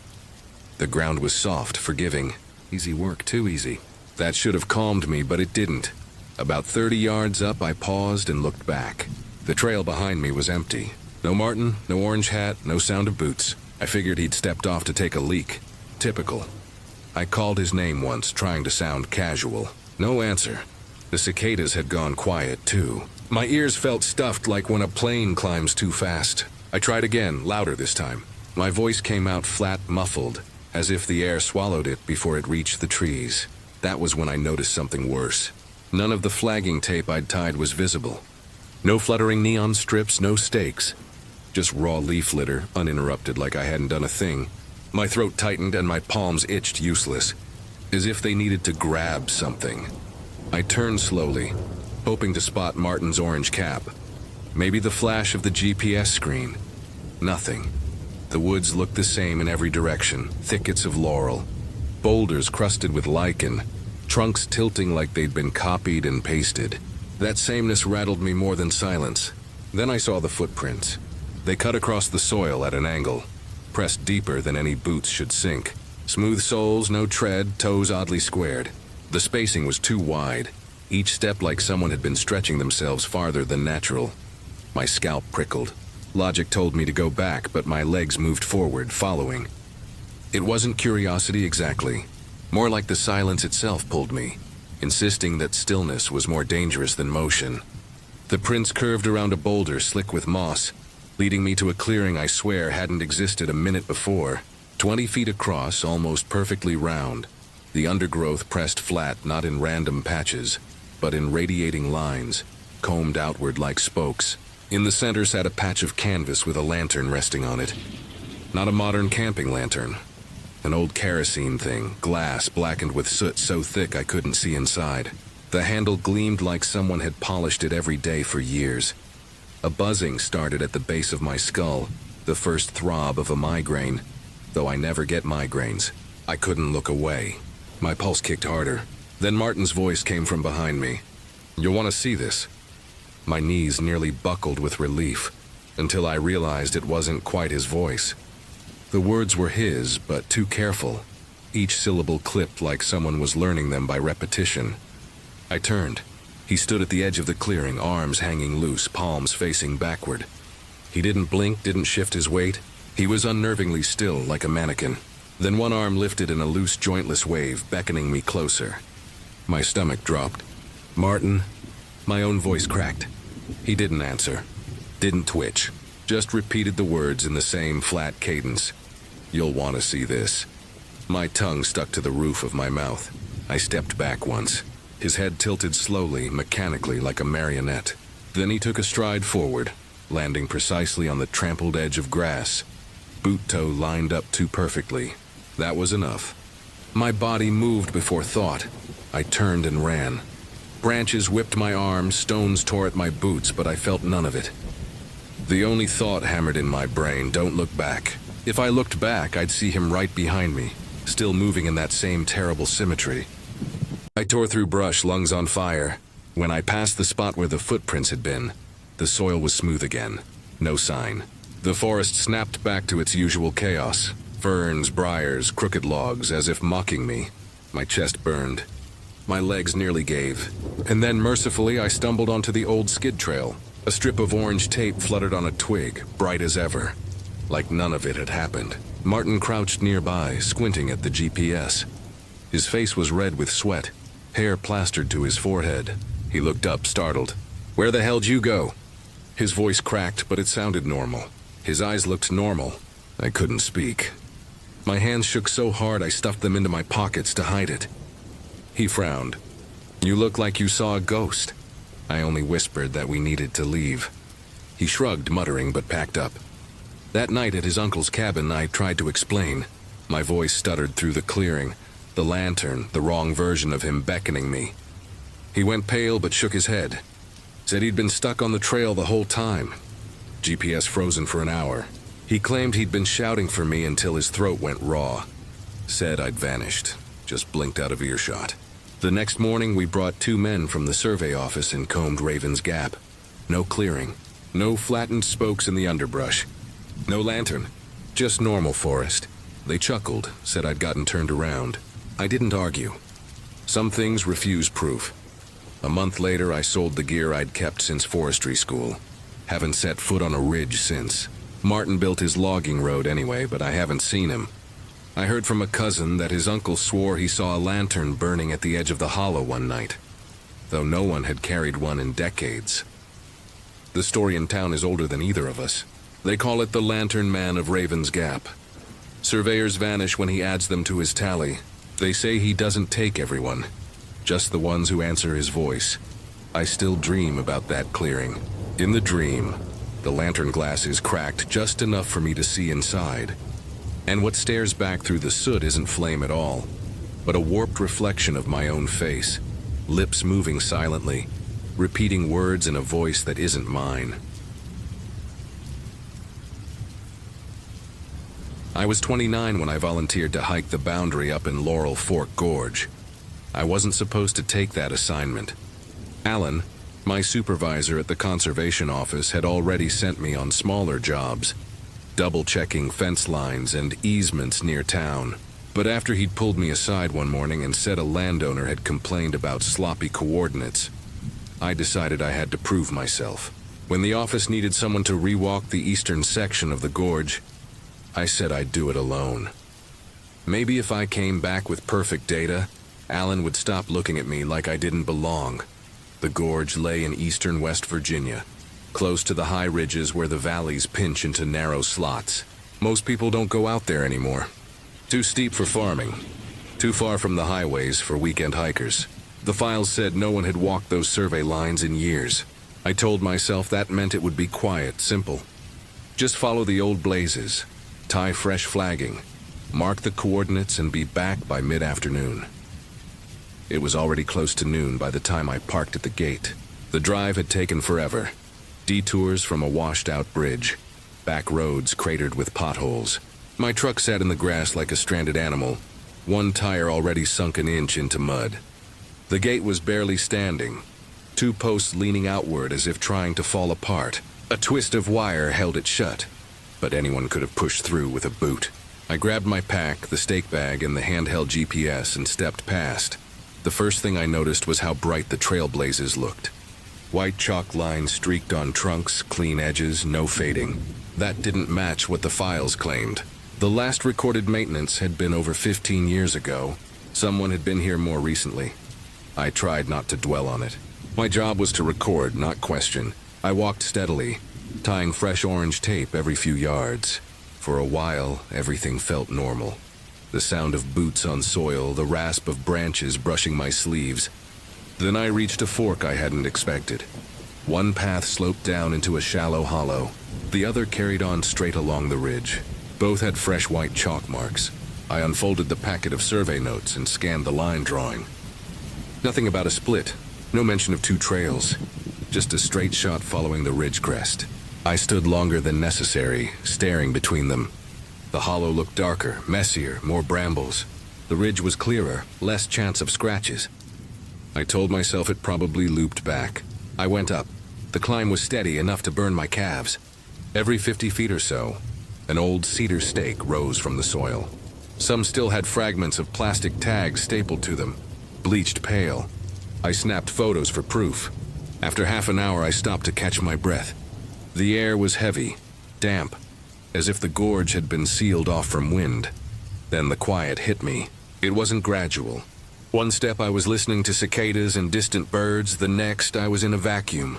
The ground was soft, forgiving. Easy work, too easy. That should have calmed me, but it didn't. About 30 yards up, I paused and looked back. The trail behind me was empty. No Martin, no orange hat, no sound of boots. I figured he'd stepped off to take a leak. Typical. I called his name once, trying to sound casual. No answer. The cicadas had gone quiet, too. My ears felt stuffed like when a plane climbs too fast. I tried again, louder this time. My voice came out flat, muffled, as if the air swallowed it before it reached the trees. That was when I noticed something worse. None of the flagging tape I'd tied was visible. No fluttering neon strips, no stakes. Just raw leaf litter, uninterrupted like I hadn't done a thing. My throat tightened and my palms itched useless, as if they needed to grab something. I turned slowly, hoping to spot Martin's orange cap. Maybe the flash of the GPS screen. Nothing. The woods looked the same in every direction, thickets of laurel, boulders crusted with lichen, trunks tilting like they'd been copied and pasted. That sameness rattled me more than silence. Then I saw the footprints. They cut across the soil at an angle, pressed deeper than any boots should sink. Smooth soles, no tread, toes oddly squared. The spacing was too wide, each step like someone had been stretching themselves farther than natural. My scalp prickled. Logic told me to go back, but my legs moved forward, following. It wasn't curiosity exactly. More like the silence itself pulled me, insisting that stillness was more dangerous than motion. The prints curved around a boulder slick with moss, leading me to a clearing I swear hadn't existed a minute before. 20 feet across, almost perfectly round. The undergrowth pressed flat, not in random patches, but in radiating lines, combed outward like spokes. In the center sat a patch of canvas with a lantern resting on it. Not a modern camping lantern. An old kerosene thing, glass blackened with soot so thick I couldn't see inside. The handle gleamed like someone had polished it every day for years. A buzzing started at the base of my skull, the first throb of a migraine. Though I never get migraines, I couldn't look away. My pulse kicked harder. Then Martin's voice came from behind me. "You'll want to see this." My knees nearly buckled with relief, until I realized it wasn't quite his voice. The words were his, but too careful, each syllable clipped like someone was learning them by repetition. I turned. He stood at the edge of the clearing, arms hanging loose, palms facing backward. He didn't blink, didn't shift his weight. He was unnervingly still, like a mannequin. Then one arm lifted in a loose, jointless wave, beckoning me closer. My stomach dropped. "Martin?" My own voice cracked. He didn't answer, didn't twitch, just repeated the words in the same flat cadence. "You'll want to see this." My tongue stuck to the roof of my mouth. I stepped back once. His head tilted slowly, mechanically, like a marionette. Then he took a stride forward, landing precisely on the trampled edge of grass. Boot toe lined up too perfectly. That was enough. My body moved before thought. I turned and ran. Branches whipped my arms, stones tore at my boots, but I felt none of it. The only thought hammered in my brain, don't look back. If I looked back, I'd see him right behind me, still moving in that same terrible symmetry. I tore through brush, lungs on fire. When I passed the spot where the footprints had been, the soil was smooth again. No sign. The forest snapped back to its usual chaos. Ferns, briars, crooked logs, as if mocking me. My chest burned. My legs nearly gave. And then, mercifully, I stumbled onto the old skid trail. A strip of orange tape fluttered on a twig, bright as ever. Like none of it had happened. Martin crouched nearby, squinting at the GPS. His face was red with sweat, hair plastered to his forehead. He looked up, startled. "Where the hell'd you go?" His voice cracked, but it sounded normal. His eyes looked normal. I couldn't speak. My hands shook so hard I stuffed them into my pockets to hide it. He frowned. "You look like you saw a ghost." I only whispered that we needed to leave. He shrugged, muttering, but packed up. That night at his uncle's cabin, I tried to explain. My voice stuttered through the clearing. The lantern, the wrong version of him beckoning me. He went pale but shook his head. Said he'd been stuck on the trail the whole time. GPS frozen for an hour. He claimed he'd been shouting for me until his throat went raw. Said I'd vanished, just blinked out of earshot. The next morning we brought 2 men from the survey office and combed Raven's Gap. No clearing, no flattened spokes in the underbrush, no lantern, just normal forest. They chuckled, said I'd gotten turned around. I didn't argue. Some things refuse proof. A month later I sold the gear I'd kept since forestry school. Haven't set foot on a ridge since. Martin built his logging road anyway, but I haven't seen him. I heard from a cousin that his uncle swore he saw a lantern burning at the edge of the hollow one night, though no one had carried one in decades. The story in town is older than either of us. They call it the Lantern Man of Raven's Gap. Surveyors vanish when he adds them to his tally. They say he doesn't take everyone, just the ones who answer his voice. I still dream about that clearing. In the dream, the lantern glass is cracked just enough for me to see inside. And what stares back through the soot isn't flame at all, but a warped reflection of my own face, lips moving silently, repeating words in a voice that isn't mine. I was 29 when I volunteered to hike the boundary up in Laurel Fork Gorge. I wasn't supposed to take that assignment. Alan, my supervisor at the conservation office, had already sent me on smaller jobs, double-checking fence lines and easements near town. But after he'd pulled me aside one morning and said a landowner had complained about sloppy coordinates, I decided I had to prove myself. When the office needed someone to rewalk the eastern section of the gorge, I said I'd do it alone. Maybe if I came back with perfect data, Alan would stop looking at me like I didn't belong. The gorge lay in eastern West Virginia, close to the high ridges where the valleys pinch into narrow slots. Most people don't go out there anymore. Too steep for farming, too far from the highways for weekend hikers. The files said no one had walked those survey lines in years. I told myself that meant it would be quiet, simple. Just follow the old blazes, tie fresh flagging, mark the coordinates, and be back by mid-afternoon. It was already close to noon by the time I parked at the gate. The drive had taken forever. Detours from a washed-out bridge, back roads cratered with potholes. My truck sat in the grass like a stranded animal, one tire already sunk an inch into mud. The gate was barely standing, 2 posts leaning outward as if trying to fall apart. A twist of wire held it shut, but anyone could have pushed through with a boot. I grabbed my pack, the stake bag, and the handheld GPS and stepped past. The first thing I noticed was how bright the trail blazes looked. White chalk lines streaked on trunks, clean edges, no fading. That didn't match what the files claimed. The last recorded maintenance had been over 15 years ago. Someone had been here more recently. I tried not to dwell on it. My job was to record, not question. I walked steadily, tying fresh orange tape every few yards. For a while, everything felt normal. The sound of boots on soil, the rasp of branches brushing my sleeves. Then I reached a fork I hadn't expected. One path sloped down into a shallow hollow. The other carried on straight along the ridge. Both had fresh white chalk marks. I unfolded the packet of survey notes and scanned the line drawing. Nothing about a split. No mention of 2 trails. Just a straight shot following the ridge crest. I stood longer than necessary, staring between them. The hollow looked darker, messier, more brambles. The ridge was clearer, less chance of scratches. I told myself it probably looped back. I went up. The climb was steady enough to burn my calves. Every 50 feet or so, an old cedar stake rose from the soil. Some still had fragments of plastic tags stapled to them, bleached pale. I snapped photos for proof. After half an hour, I stopped to catch my breath. The air was heavy, damp, as if the gorge had been sealed off from wind. Then the quiet hit me. It wasn't gradual. One step I was listening to cicadas and distant birds, the next I was in a vacuum.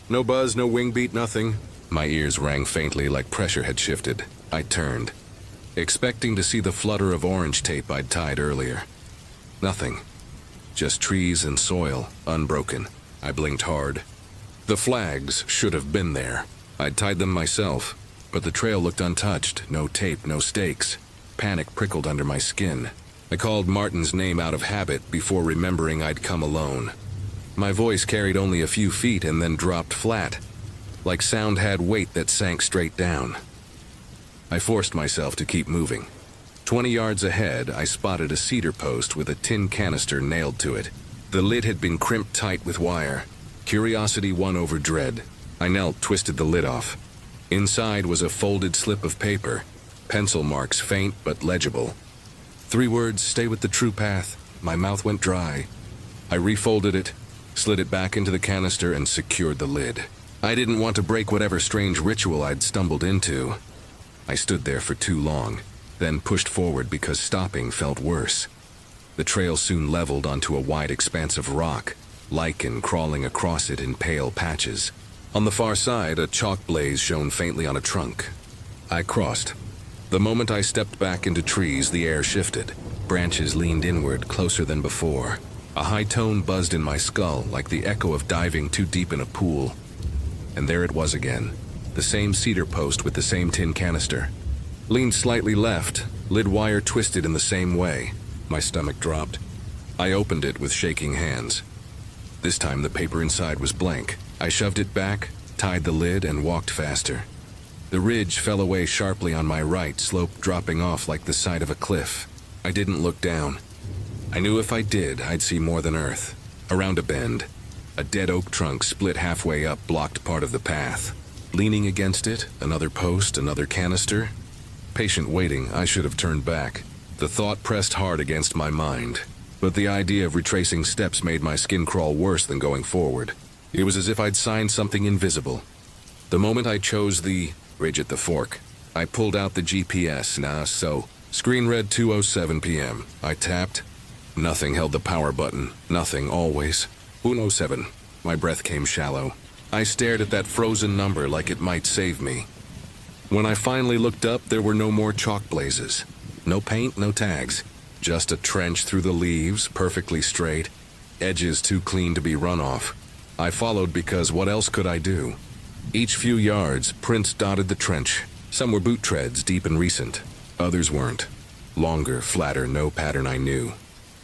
No buzz, no wing beat, nothing. My ears rang faintly like pressure had shifted. I turned, expecting to see the flutter of orange tape I'd tied earlier. Nothing. Just trees and soil, unbroken. I blinked hard. The flags should have been there. I'd tied them myself, but the trail looked untouched. No tape, no stakes. Panic prickled under my skin. I called Martin's name out of habit before remembering I'd come alone. My voice carried only a few feet and then dropped flat, like sound had weight that sank straight down. I forced myself to keep moving. 20 yards ahead, I spotted a cedar post with a tin canister nailed to it. The lid had been crimped tight with wire. Curiosity won over dread. I knelt, twisted the lid off. Inside was a folded slip of paper, pencil marks faint but legible. 3 words, "Stay with the true path." My mouth went dry. I refolded it, slid it back into the canister, and secured the lid. I didn't want to break whatever strange ritual I'd stumbled into. I stood there for too long, then pushed forward because stopping felt worse. The trail soon leveled onto a wide expanse of rock, lichen crawling across it in pale patches. On the far side, a chalk blaze shone faintly on a trunk. I crossed. The moment I stepped back into trees, the air shifted. Branches leaned inward, closer than before. A high tone buzzed in my skull, like the echo of diving too deep in a pool. And there it was again, the same cedar post with the same tin canister. Leaned slightly left, lid wire twisted in the same way. My stomach dropped. I opened it with shaking hands. This time the paper inside was blank. I shoved it back, tied the lid, and walked faster. The ridge fell away sharply on my right, slope dropping off like the side of a cliff. I didn't look down. I knew if I did, I'd see more than earth. Around a bend, a dead oak trunk split halfway up blocked part of the path. Leaning against it, another post, another canister. Patient waiting, I should have turned back. The thought pressed hard against my mind, but the idea of retracing steps made my skin crawl worse than going forward. It was as if I'd signed something invisible. The moment I chose the ridge at the fork, I pulled out the GPS. Screen read 2:07 p.m. I tapped. Nothing held the power button. Nothing, always. 107. My breath came shallow. I stared at that frozen number like it might save me. When I finally looked up, there were no more chalk blazes. No paint, no tags. Just a trench through the leaves, perfectly straight. Edges too clean to be run off. I followed because what else could I do? Each few yards, prints dotted the trench. Some were boot treads, deep and recent. Others weren't. Longer, flatter, no pattern I knew.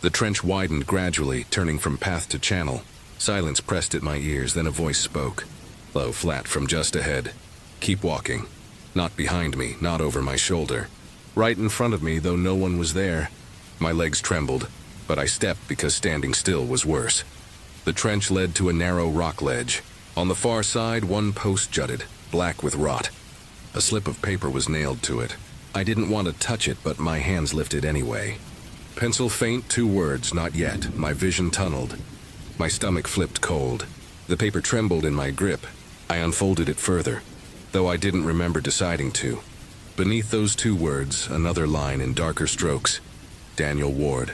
The trench widened gradually, turning from path to channel. Silence pressed at my ears, then a voice spoke. Low, flat, from just ahead. Keep walking. Not behind me, not over my shoulder. Right in front of me, though no one was there. My legs trembled, but I stepped because standing still was worse. The trench led to a narrow rock ledge. On the far side, one post jutted, black with rot. A slip of paper was nailed to it. I didn't want to touch it, but my hands lifted anyway. Pencil faint, 2 words, not yet. My vision tunneled. My stomach flipped cold. The paper trembled in my grip. I unfolded it further, though I didn't remember deciding to. Beneath those 2 words, another line in darker strokes. Daniel Ward.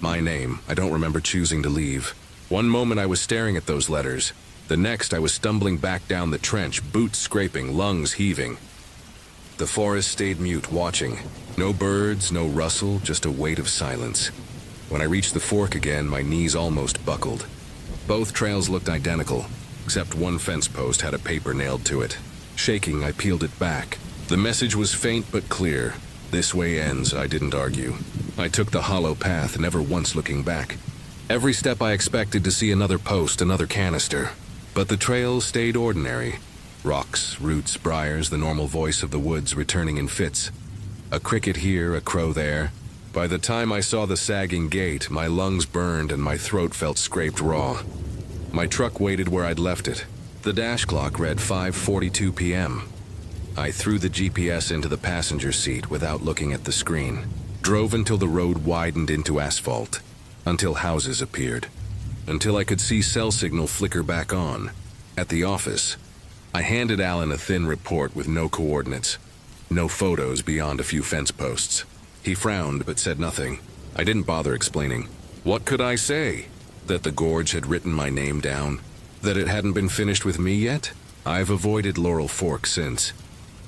My name. I don't remember choosing to leave. One moment I was staring at those letters. The next I was stumbling back down the trench, boots scraping, lungs heaving. The forest stayed mute, watching. No birds, no rustle, just a weight of silence. When I reached the fork again, my knees almost buckled. Both trails looked identical, except one fence post had a paper nailed to it. Shaking, I peeled it back. The message was faint but clear. This way ends, I didn't argue. I took the hollow path, never once looking back. Every step I expected to see another post, another canister. But the trail stayed ordinary. Rocks, roots, briars, the normal voice of the woods returning in fits. A cricket here, a crow there. By the time I saw the sagging gate, my lungs burned and my throat felt scraped raw. My truck waited where I'd left it. The dash clock read 5:42 p.m. I threw the GPS into the passenger seat without looking at the screen. Drove until the road widened into asphalt. Until houses appeared. Until I could see cell signal flicker back on. At the office, I handed Alan a thin report with no coordinates. No photos beyond a few fence posts. He frowned but said nothing. I didn't bother explaining. What could I say? That the gorge had written my name down? That it hadn't been finished with me yet? I've avoided Laurel Fork since.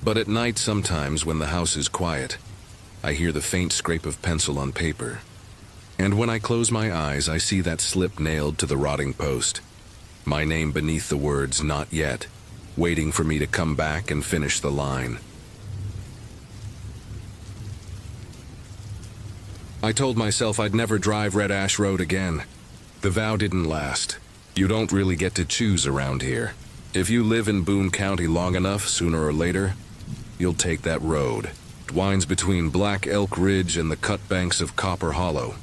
But at night sometimes when the house is quiet, I hear the faint scrape of pencil on paper. And when I close my eyes, I see that slip nailed to the rotting post. My name beneath the words, "Not yet," waiting for me to come back and finish the line. I told myself I'd never drive Red Ash Road again. The vow didn't last. You don't really get to choose around here. If you live in Boone County long enough, sooner or later, you'll take that road. It winds between Black Elk Ridge and the cut banks of Copper Hollow.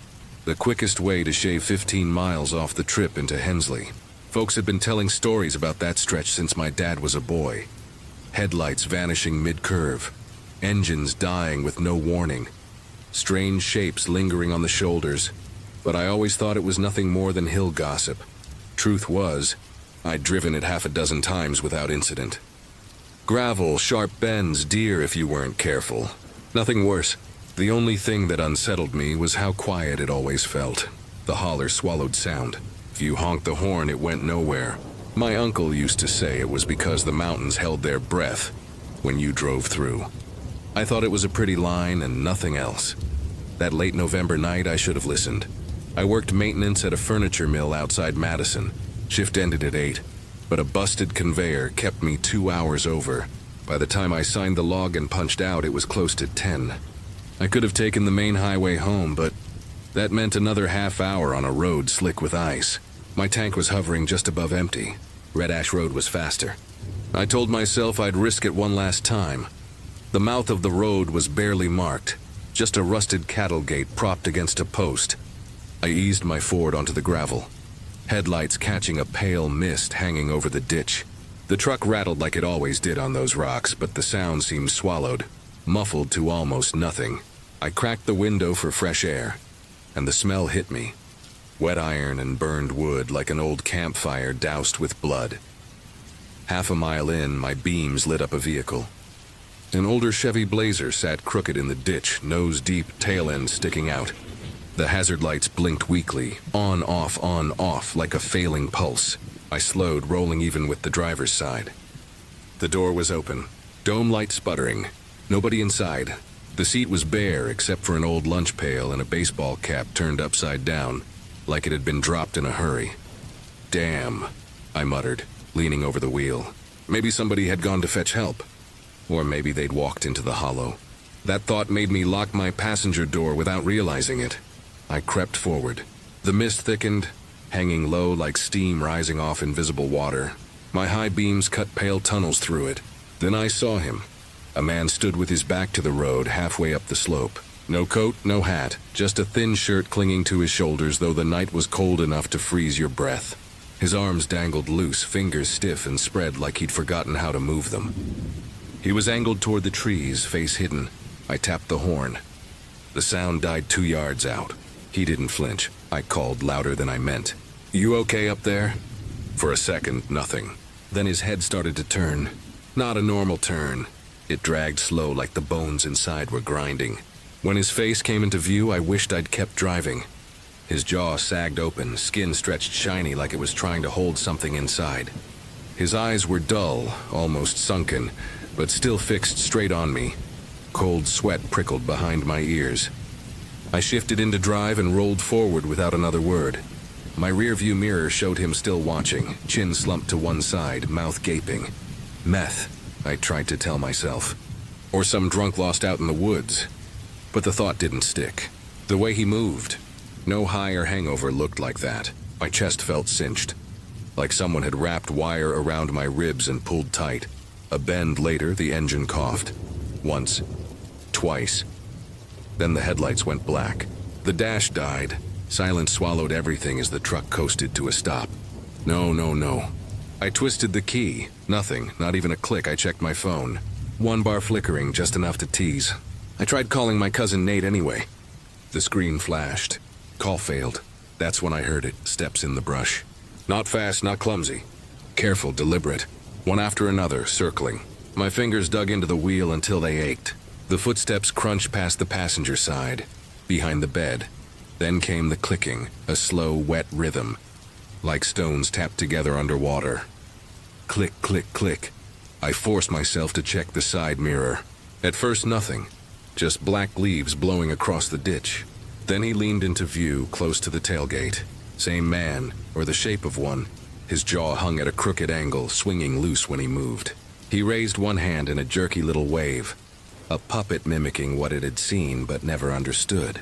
The quickest way to shave 15 miles off the trip into Hensley. Folks had been telling stories about that stretch since my dad was a boy. Headlights vanishing mid-curve, engines dying with no warning, strange shapes lingering on the shoulders, but I always thought it was nothing more than hill gossip. Truth was, I'd driven it half a dozen times without incident. Gravel, sharp bends, deer if you weren't careful. Nothing worse. The only thing that unsettled me was how quiet it always felt. The holler swallowed sound. If you honked the horn, it went nowhere. My uncle used to say it was because the mountains held their breath when you drove through. I thought it was a pretty line and nothing else. That late November night, I should have listened. I worked maintenance at a furniture mill outside Madison. Shift ended at 8, but a busted conveyor kept me 2 hours over. By the time I signed the log and punched out, it was close to 10. I could have taken the main highway home, but that meant another half hour on a road slick with ice. My tank was hovering just above empty. Red Ash Road was faster. I told myself I'd risk it one last time. The mouth of the road was barely marked, just a rusted cattle gate propped against a post. I eased my Ford onto the gravel, headlights catching a pale mist hanging over the ditch. The truck rattled like it always did on those rocks, but the sound seemed swallowed, muffled to almost nothing. I cracked the window for fresh air, and the smell hit me. Wet iron and burned wood like an old campfire doused with blood. Half a mile in, my beams lit up a vehicle. An older Chevy Blazer sat crooked in the ditch, nose deep, tail end sticking out. The hazard lights blinked weakly, on, off, like a failing pulse. I slowed, rolling even with the driver's side. The door was open, dome light sputtering. Nobody inside. The seat was bare except for an old lunch pail and a baseball cap turned upside down, like it had been dropped in a hurry. Damn, I muttered, leaning over the wheel. Maybe somebody had gone to fetch help. Or maybe they'd walked into the hollow. That thought made me lock my passenger door without realizing it. I crept forward. The mist thickened, hanging low like steam rising off invisible water. My high beams cut pale tunnels through it. Then I saw him. A man stood with his back to the road halfway up the slope. No coat, no hat, just a thin shirt clinging to his shoulders, though the night was cold enough to freeze your breath. His arms dangled loose, fingers stiff and spread like he'd forgotten how to move them. He was angled toward the trees, face hidden. I tapped the horn. The sound died 2 yards out. He didn't flinch. I called louder than I meant. "You okay up there?" For a second, nothing. Then his head started to turn. Not a normal turn. It dragged slow like the bones inside were grinding. When his face came into view, I wished I'd kept driving. His jaw sagged open, skin stretched shiny like it was trying to hold something inside. His eyes were dull, almost sunken, but still fixed straight on me. Cold sweat prickled behind my ears. I shifted into drive and rolled forward without another word. My rearview mirror showed him still watching, chin slumped to one side, mouth gaping. Meth, I tried to tell myself. Or some drunk lost out in the woods. But the thought didn't stick. The way he moved. No high or hangover looked like that. My chest felt cinched. Like someone had wrapped wire around my ribs and pulled tight. A bend later, the engine coughed. Once. Twice. Then the headlights went black. The dash died. Silence swallowed everything as the truck coasted to a stop. No. I twisted the key. Nothing, not even a click. I checked my phone. 1 bar flickering, just enough to tease. I tried calling my cousin Nate anyway. The screen flashed. Call failed. That's when I heard it, steps in the brush. Not fast, not clumsy. Careful, deliberate. One after another, circling. My fingers dug into the wheel until they ached. The footsteps crunched past the passenger side, behind the bed. Then came the clicking, a slow, wet rhythm, like stones tapped together underwater. Click, click, click. I forced myself to check the side mirror. At first, nothing. Just black leaves blowing across the ditch. Then he leaned into view, close to the tailgate. Same man, or the shape of one. His jaw hung at a crooked angle, swinging loose when he moved. He raised one hand in a jerky little wave, a puppet mimicking what it had seen but never understood.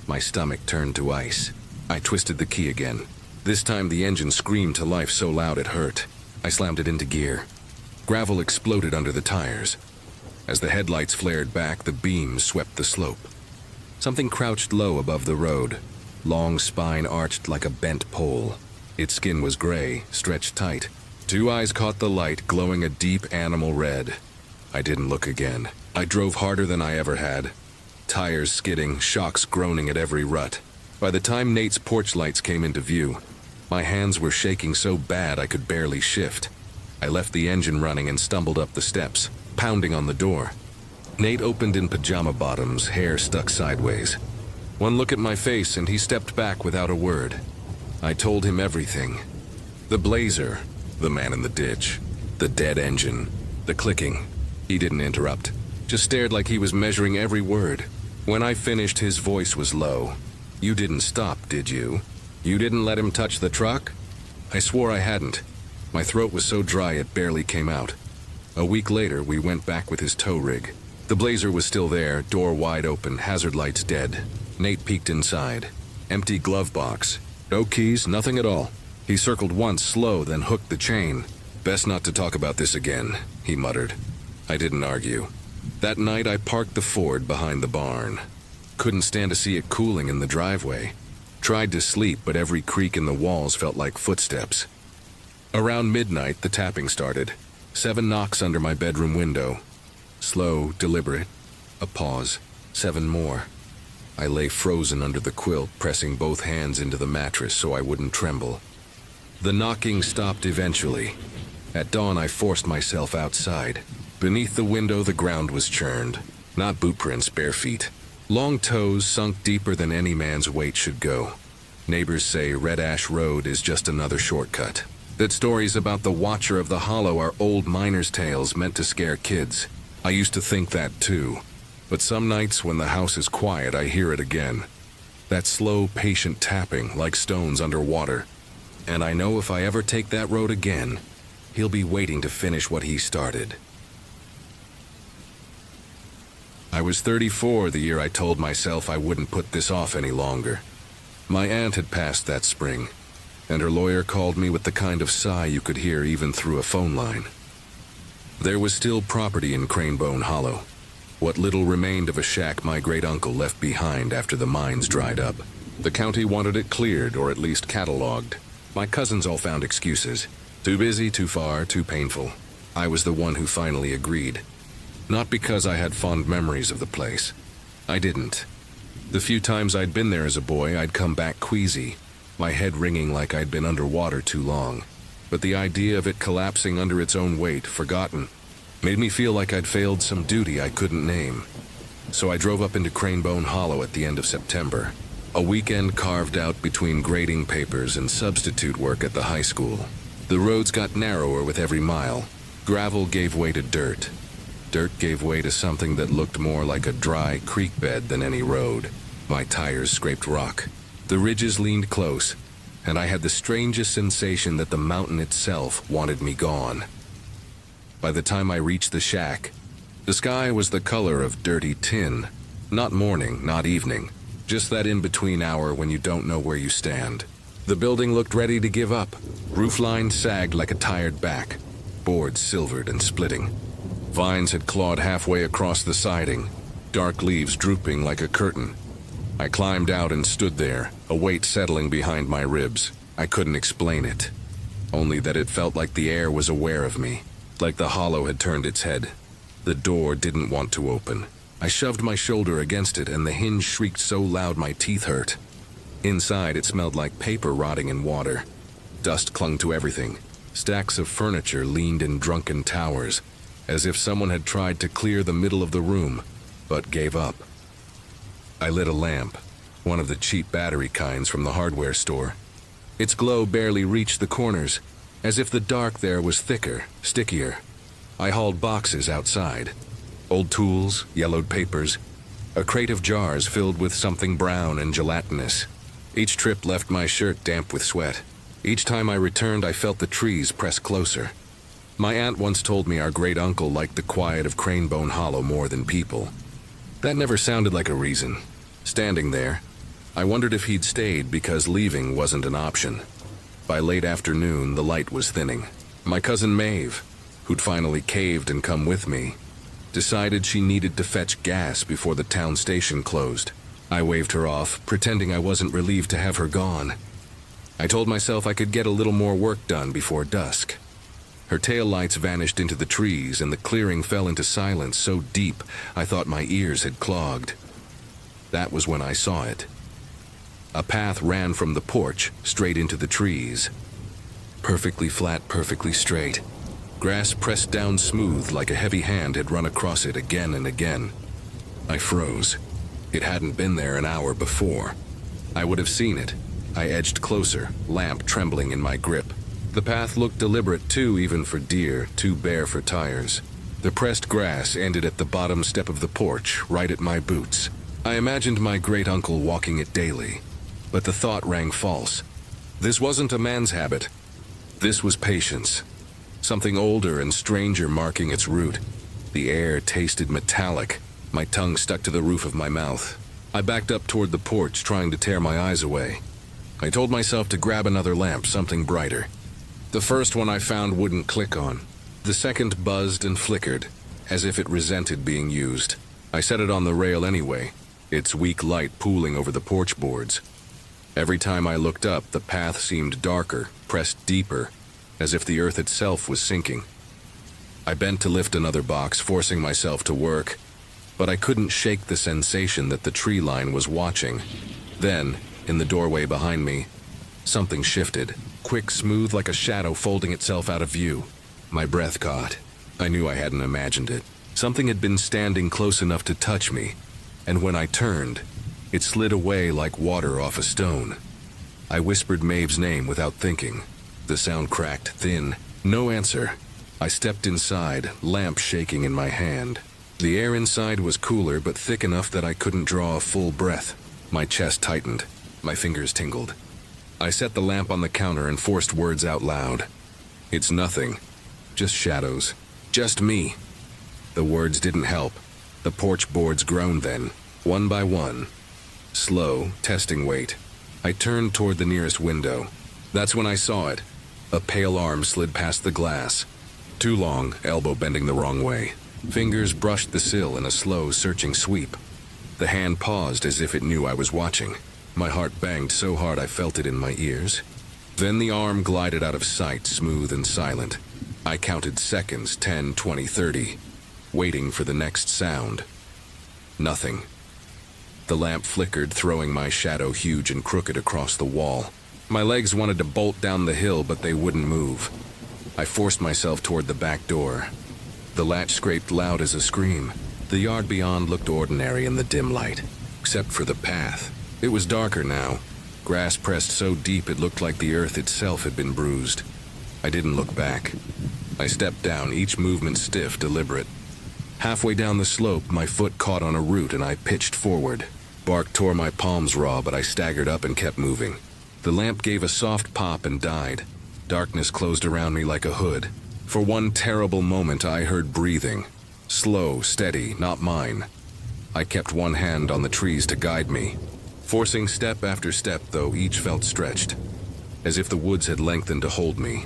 My stomach turned to ice. I twisted the key again. This time the engine screamed to life so loud it hurt. I slammed it into gear. Gravel exploded under the tires. As the headlights flared back, the beams swept the slope. Something crouched low above the road, long spine arched like a bent pole. Its skin was gray, stretched tight. Two eyes caught the light, glowing a deep animal red. I didn't look again. I drove harder than I ever had. Tires skidding, shocks groaning at every rut. By the time Nate's porch lights came into view, my hands were shaking so bad I could barely shift. I left the engine running and stumbled up the steps, pounding on the door. Nate opened in pajama bottoms, hair stuck sideways. One look at my face and he stepped back without a word. I told him everything. The blazer, the man in the ditch, the dead engine, the clicking. He didn't interrupt, just stared like he was measuring every word. When I finished, his voice was low. "You didn't stop, did you? You didn't let him touch the truck?" I swore I hadn't. My throat was so dry it barely came out. A week later, we went back with his tow rig. The blazer was still there, door wide open, hazard lights dead. Nate peeked inside. Empty glove box. No keys, nothing at all. He circled once, slow, then hooked the chain. "Best not to talk about this again," he muttered. I didn't argue. That night, I parked the Ford behind the barn. Couldn't stand to see it cooling in the driveway. Tried to sleep, but every creak in the walls felt like footsteps. Around midnight, the tapping started. 7 knocks under my bedroom window. Slow, deliberate. A pause. 7 more. I lay frozen under the quilt, pressing both hands into the mattress so I wouldn't tremble. The knocking stopped eventually. At dawn, I forced myself outside. Beneath the window, the ground was churned. Not boot prints, bare feet. Long toes sunk deeper than any man's weight should go. Neighbors say Red Ash Road is just another shortcut. That stories about the Watcher of the Hollow are old miners' tales meant to scare kids. I used to think that too. But some nights when the house is quiet, I hear it again. That slow, patient tapping, like stones underwater. And I know if I ever take that road again, he'll be waiting to finish what he started. I was 34 the year I told myself I wouldn't put this off any longer. My aunt had passed that spring, and her lawyer called me with the kind of sigh you could hear even through a phone line. There was still property in Cranebone Hollow, what little remained of a shack my great-uncle left behind after the mines dried up. The county wanted it cleared, or at least cataloged. My cousins all found excuses. Too busy, too far, too painful. I was the one who finally agreed. Not because I had fond memories of the place. I didn't. The few times I'd been there as a boy, I'd come back queasy, my head ringing like I'd been underwater too long. But the idea of it collapsing under its own weight, forgotten, made me feel like I'd failed some duty I couldn't name. So I drove up into Cranebone Hollow at the end of September. A weekend carved out between grading papers and substitute work at the high school. The roads got narrower with every mile. Gravel gave way to dirt. Dirt gave way to something that looked more like a dry creek bed than any road. My tires scraped rock. The ridges leaned close, and I had the strangest sensation that the mountain itself wanted me gone. By the time I reached the shack, the sky was the color of dirty tin. Not morning, not evening, just that in-between hour when you don't know where you stand. The building looked ready to give up. Roofline sagged like a tired back, boards silvered and splitting. Vines had clawed halfway across the siding, dark leaves drooping like a curtain. I climbed out and stood there, a weight settling behind my ribs. I couldn't explain it, only that it felt like the air was aware of me, like the hollow had turned its head. The door didn't want to open. I shoved my shoulder against it and the hinge shrieked so loud my teeth hurt. Inside it smelled like paper rotting in water. Dust clung to everything. Stacks of furniture leaned in drunken towers, as if someone had tried to clear the middle of the room, but gave up. I lit a lamp, one of the cheap battery kinds from the hardware store. Its glow barely reached the corners, as if the dark there was thicker, stickier. I hauled boxes outside. Old tools, yellowed papers, a crate of jars filled with something brown and gelatinous. Each trip left my shirt damp with sweat. Each time I returned, I felt the trees press closer. My aunt once told me our great-uncle liked the quiet of Cranebone Hollow more than people. That never sounded like a reason. Standing there, I wondered if he'd stayed because leaving wasn't an option. By late afternoon, the light was thinning. My cousin Maeve, who'd finally caved and come with me, decided she needed to fetch gas before the town station closed. I waved her off, pretending I wasn't relieved to have her gone. I told myself I could get a little more work done before dusk. Her taillights vanished into the trees, and the clearing fell into silence so deep I thought my ears had clogged. That was when I saw it. A path ran from the porch straight into the trees. Perfectly flat, perfectly straight. Grass pressed down smooth like a heavy hand had run across it again and again. I froze. It hadn't been there an hour before. I would have seen it. I edged closer, lamp trembling in my grip. The path looked deliberate too, even for deer, too bare for tires. The pressed grass ended at the bottom step of the porch, right at my boots. I imagined my great-uncle walking it daily, but the thought rang false. This wasn't a man's habit. This was patience. Something older and stranger marking its route. The air tasted metallic. My tongue stuck to the roof of my mouth. I backed up toward the porch, trying to tear my eyes away. I told myself to grab another lamp, something brighter. The first one I found wouldn't click on. The second buzzed and flickered, as if it resented being used. I set it on the rail anyway, its weak light pooling over the porch boards. Every time I looked up, the path seemed darker, pressed deeper, as if the earth itself was sinking. I bent to lift another box, forcing myself to work, but I couldn't shake the sensation that the tree line was watching. Then, in the doorway behind me, something shifted, quick, smooth, like a shadow folding itself out of view. My breath caught. I knew I hadn't imagined it. Something had been standing close enough to touch me, and when I turned, it slid away like water off a stone. I whispered Maeve's name without thinking. The sound cracked, thin. No answer. I stepped inside, lamp shaking in my hand. The air inside was cooler, but thick enough that I couldn't draw a full breath. My chest tightened. My fingers tingled. I set the lamp on the counter and forced words out loud. It's nothing. Just shadows. Just me. The words didn't help. The porch boards groaned then, one by one. Slow, testing weight. I turned toward the nearest window. That's when I saw it. A pale arm slid past the glass. Too long, elbow bending the wrong way. Fingers brushed the sill in a slow, searching sweep. The hand paused as if it knew I was watching. My heart banged so hard I felt it in my ears. Then the arm glided out of sight, smooth and silent. I counted seconds, 10, 20, 30, waiting for the next sound. Nothing. The lamp flickered, throwing my shadow huge and crooked across the wall. My legs wanted to bolt down the hill, but they wouldn't move. I forced myself toward the back door. The latch scraped loud as a scream. The yard beyond looked ordinary in the dim light, except for the path. It was darker now, grass pressed so deep it looked like the earth itself had been bruised. I didn't look back. I stepped down, each movement stiff, deliberate. Halfway down the slope, my foot caught on a root and I pitched forward. Bark tore my palms raw, but I staggered up and kept moving. The lamp gave a soft pop and died. Darkness closed around me like a hood. For one terrible moment, I heard breathing. Slow, steady, not mine. I kept one hand on the trees to guide me. Forcing step after step, though, each felt stretched, as if the woods had lengthened to hold me.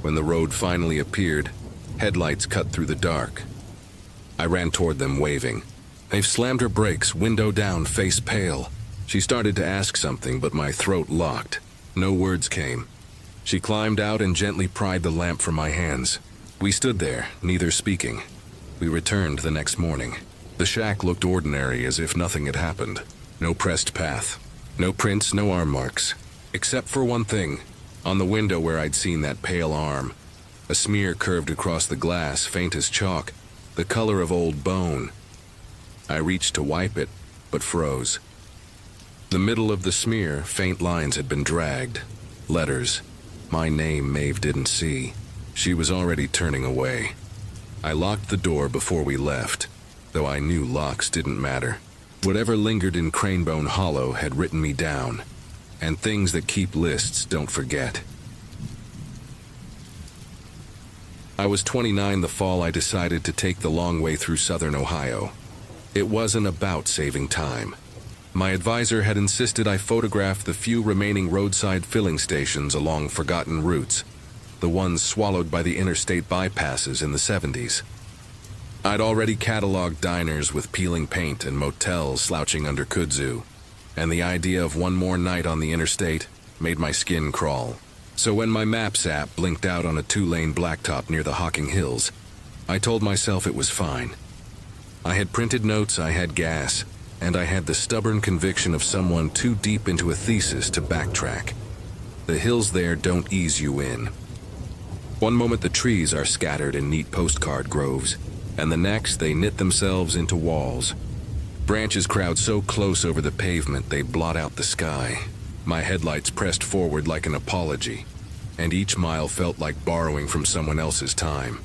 When the road finally appeared, headlights cut through the dark. I ran toward them, waving. They've slammed her brakes, window down, face pale. She started to ask something, but my throat locked. No words came. She climbed out and gently pried the lamp from my hands. We stood there, neither speaking. We returned the next morning. The shack looked ordinary, as if nothing had happened. No pressed path. No prints, no arm marks. Except for one thing. On the window where I'd seen that pale arm. A smear curved across the glass, faint as chalk. The color of old bone. I reached to wipe it, but froze. The middle of the smear, faint lines had been dragged. Letters. My name Maeve didn't see. She was already turning away. I locked the door before we left, though I knew locks didn't matter. Whatever lingered in Cranebone Hollow had written me down, and things that keep lists don't forget. I was 29 the fall I decided to take the long way through southern Ohio. It wasn't about saving time. My advisor had insisted I photograph the few remaining roadside filling stations along forgotten routes, the ones swallowed by the interstate bypasses in the 70s. I'd already cataloged diners with peeling paint and motels slouching under kudzu, and the idea of one more night on the interstate made my skin crawl. So when my Maps app blinked out on a 2-lane blacktop near the Hocking Hills, I told myself it was fine. I had printed notes, I had gas, and I had the stubborn conviction of someone too deep into a thesis to backtrack. The hills there don't ease you in. One moment the trees are scattered in neat postcard groves, and the next they knit themselves into walls. Branches crowd so close over the pavement they blot out the sky. My headlights pressed forward like an apology, and each mile felt like borrowing from someone else's time.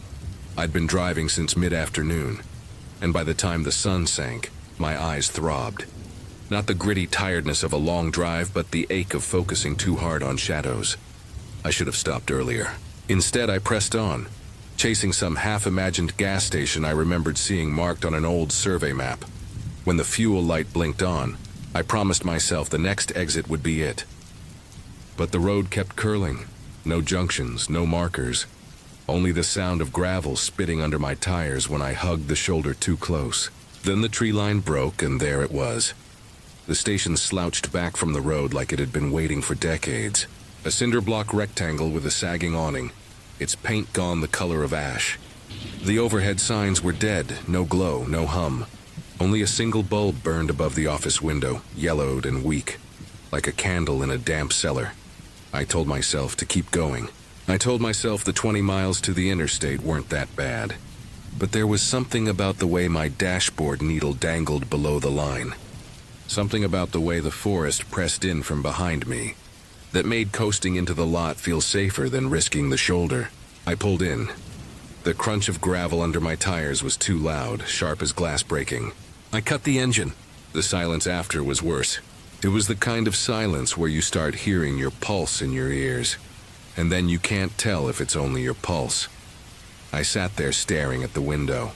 I'd been driving since mid-afternoon, and by the time the sun sank, my eyes throbbed. Not the gritty tiredness of a long drive, but the ache of focusing too hard on shadows. I should have stopped earlier. Instead, I pressed on, chasing some half-imagined gas station I remembered seeing marked on an old survey map. When the fuel light blinked on, I promised myself the next exit would be it. But the road kept curling. No junctions, no markers. Only the sound of gravel spitting under my tires when I hugged the shoulder too close. Then the tree line broke, and there it was. The station slouched back from the road like it had been waiting for decades. A cinder block rectangle with a sagging awning, its paint gone the color of ash. The overhead signs were dead, no glow, no hum. Only a single bulb burned above the office window, yellowed and weak, like a candle in a damp cellar. I told myself to keep going. I told myself the 20 miles to the interstate weren't that bad. But there was something about the way my dashboard needle dangled below the line. Something about the way the forest pressed in from behind me that made coasting into the lot feel safer than risking the shoulder. I pulled in. The crunch of gravel under my tires was too loud, sharp as glass breaking. I cut the engine. The silence after was worse. It was the kind of silence where you start hearing your pulse in your ears, and then you can't tell if it's only your pulse. I sat there staring at the window.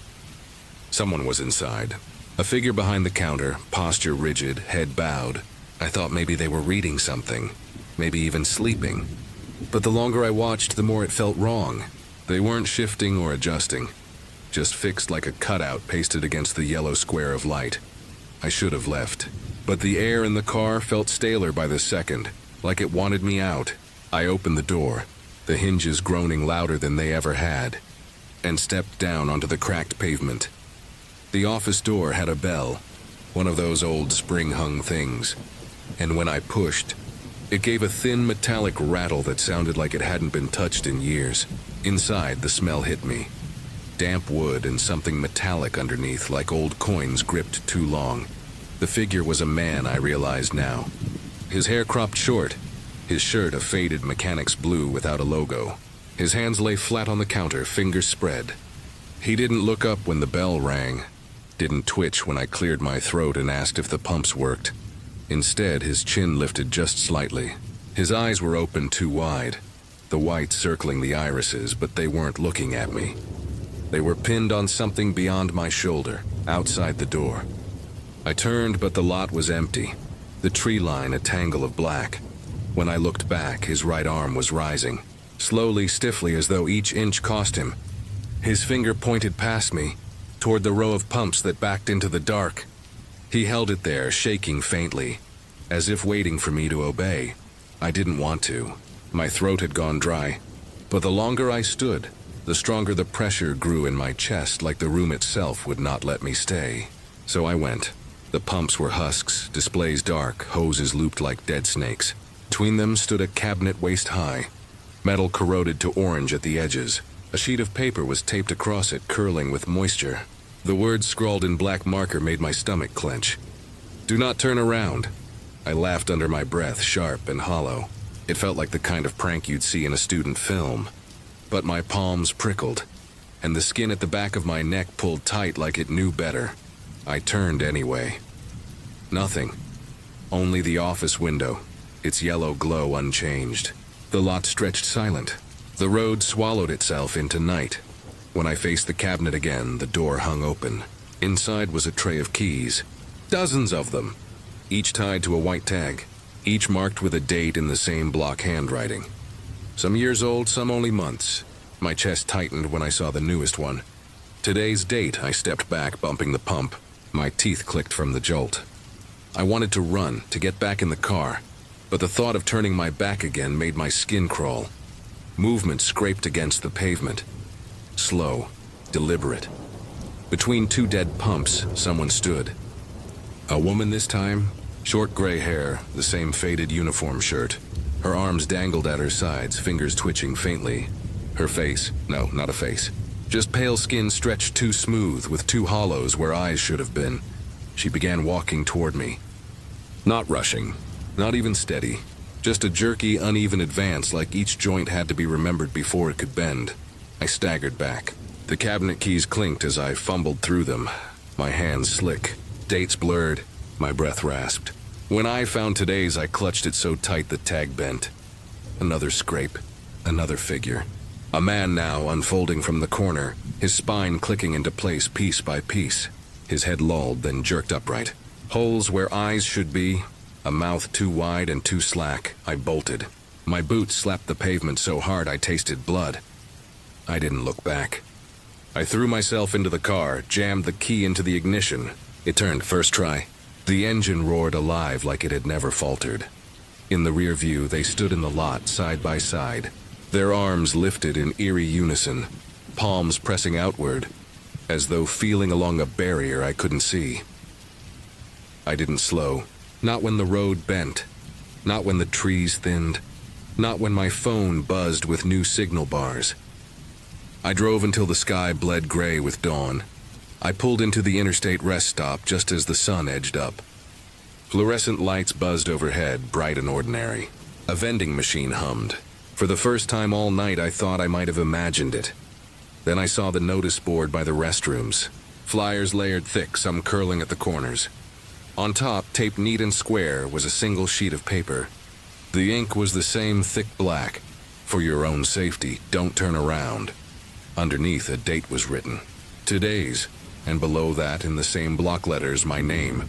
Someone was inside. A figure behind the counter, posture rigid, head bowed. I thought maybe they were reading something, maybe even sleeping. But the longer I watched, the more it felt wrong. They weren't shifting or adjusting, just fixed like a cutout pasted against the yellow square of light. I should have left, but the air in the car felt staler by the second, like it wanted me out. I opened the door, the hinges groaning louder than they ever had, and stepped down onto the cracked pavement. The office door had a bell, one of those old spring-hung things, and when I pushed, it gave a thin metallic rattle that sounded like it hadn't been touched in years. Inside, the smell hit me. Damp wood and something metallic underneath, like old coins gripped too long. The figure was a man, I realized now. His hair cropped short, his shirt a faded mechanic's blue without a logo. His hands lay flat on the counter, fingers spread. He didn't look up when the bell rang, didn't twitch when I cleared my throat and asked if the pumps worked. Instead, his chin lifted just slightly. His eyes were open too wide, the white circling the irises, but they weren't looking at me. They were pinned on something beyond my shoulder, outside the door. I turned, but the lot was empty, the tree line a tangle of black. When I looked back, his right arm was rising, slowly, stiffly, as though each inch cost him. His finger pointed past me, toward the row of pumps that backed into the dark. He held it there, shaking faintly, as if waiting for me to obey. I didn't want to. My throat had gone dry. But the longer I stood, the stronger the pressure grew in my chest, like the room itself would not let me stay. So I went. The pumps were husks, displays dark, hoses looped like dead snakes. Between them stood a cabinet waist high, metal corroded to orange at the edges. A sheet of paper was taped across it, curling with moisture. The words scrawled in black marker made my stomach clench. "Do not turn around." I laughed under my breath, sharp and hollow. It felt like the kind of prank you'd see in a student film. But my palms prickled, and the skin at the back of my neck pulled tight like it knew better. I turned anyway. Nothing. Only the office window, its yellow glow unchanged. The lot stretched silent. The road swallowed itself into night. When I faced the cabinet again, the door hung open. Inside was a tray of keys. Dozens of them. each tied to a white tag, each marked with a date in the same block handwriting. Some years old, some only months. My chest tightened when I saw the newest one. Today's date. I stepped back, bumping the pump. My teeth clicked from the jolt. I wanted to run, to get back in the car, but the thought of turning my back again made my skin crawl. Movement scraped against the pavement. Slow, deliberate. Between two dead pumps, someone stood. A woman this time, short gray hair, the same faded uniform shirt. Her arms dangled at her sides, fingers twitching faintly. Her face, no, not a face. Just pale skin stretched too smooth, with two hollows where eyes should have been. She began walking toward me. Not rushing, not even steady. Just a jerky, uneven advance like each joint had to be remembered before it could bend. I staggered back. The cabinet keys clinked as I fumbled through them. My hands slick, dates blurred, my breath rasped. When I found today's, I clutched it so tight the tag bent. Another scrape, another figure. A man now unfolding from the corner, his spine clicking into place piece by piece. His head lolled, then jerked upright. Holes where eyes should be, a mouth too wide and too slack. I bolted. My boots slapped the pavement so hard I tasted blood. I didn't look back. I threw myself into the car, jammed the key into the ignition. It turned first try. The engine roared alive like it had never faltered. In the rear view, they stood in the lot side by side, their arms lifted in eerie unison, palms pressing outward, as though feeling along a barrier I couldn't see. I didn't slow, not when the road bent, not when the trees thinned, not when my phone buzzed with new signal bars. I drove until the sky bled gray with dawn. I pulled into the interstate rest stop just as the sun edged up. Fluorescent lights buzzed overhead, bright and ordinary. A vending machine hummed. For the first time all night, I thought I might have imagined it. Then I saw the notice board by the restrooms. Flyers layered thick, some curling at the corners. On top, taped neat and square, was a single sheet of paper. The ink was the same thick black. For your own safety, don't turn around. Underneath, a date was written. Today's, and below that, in the same block letters, my name.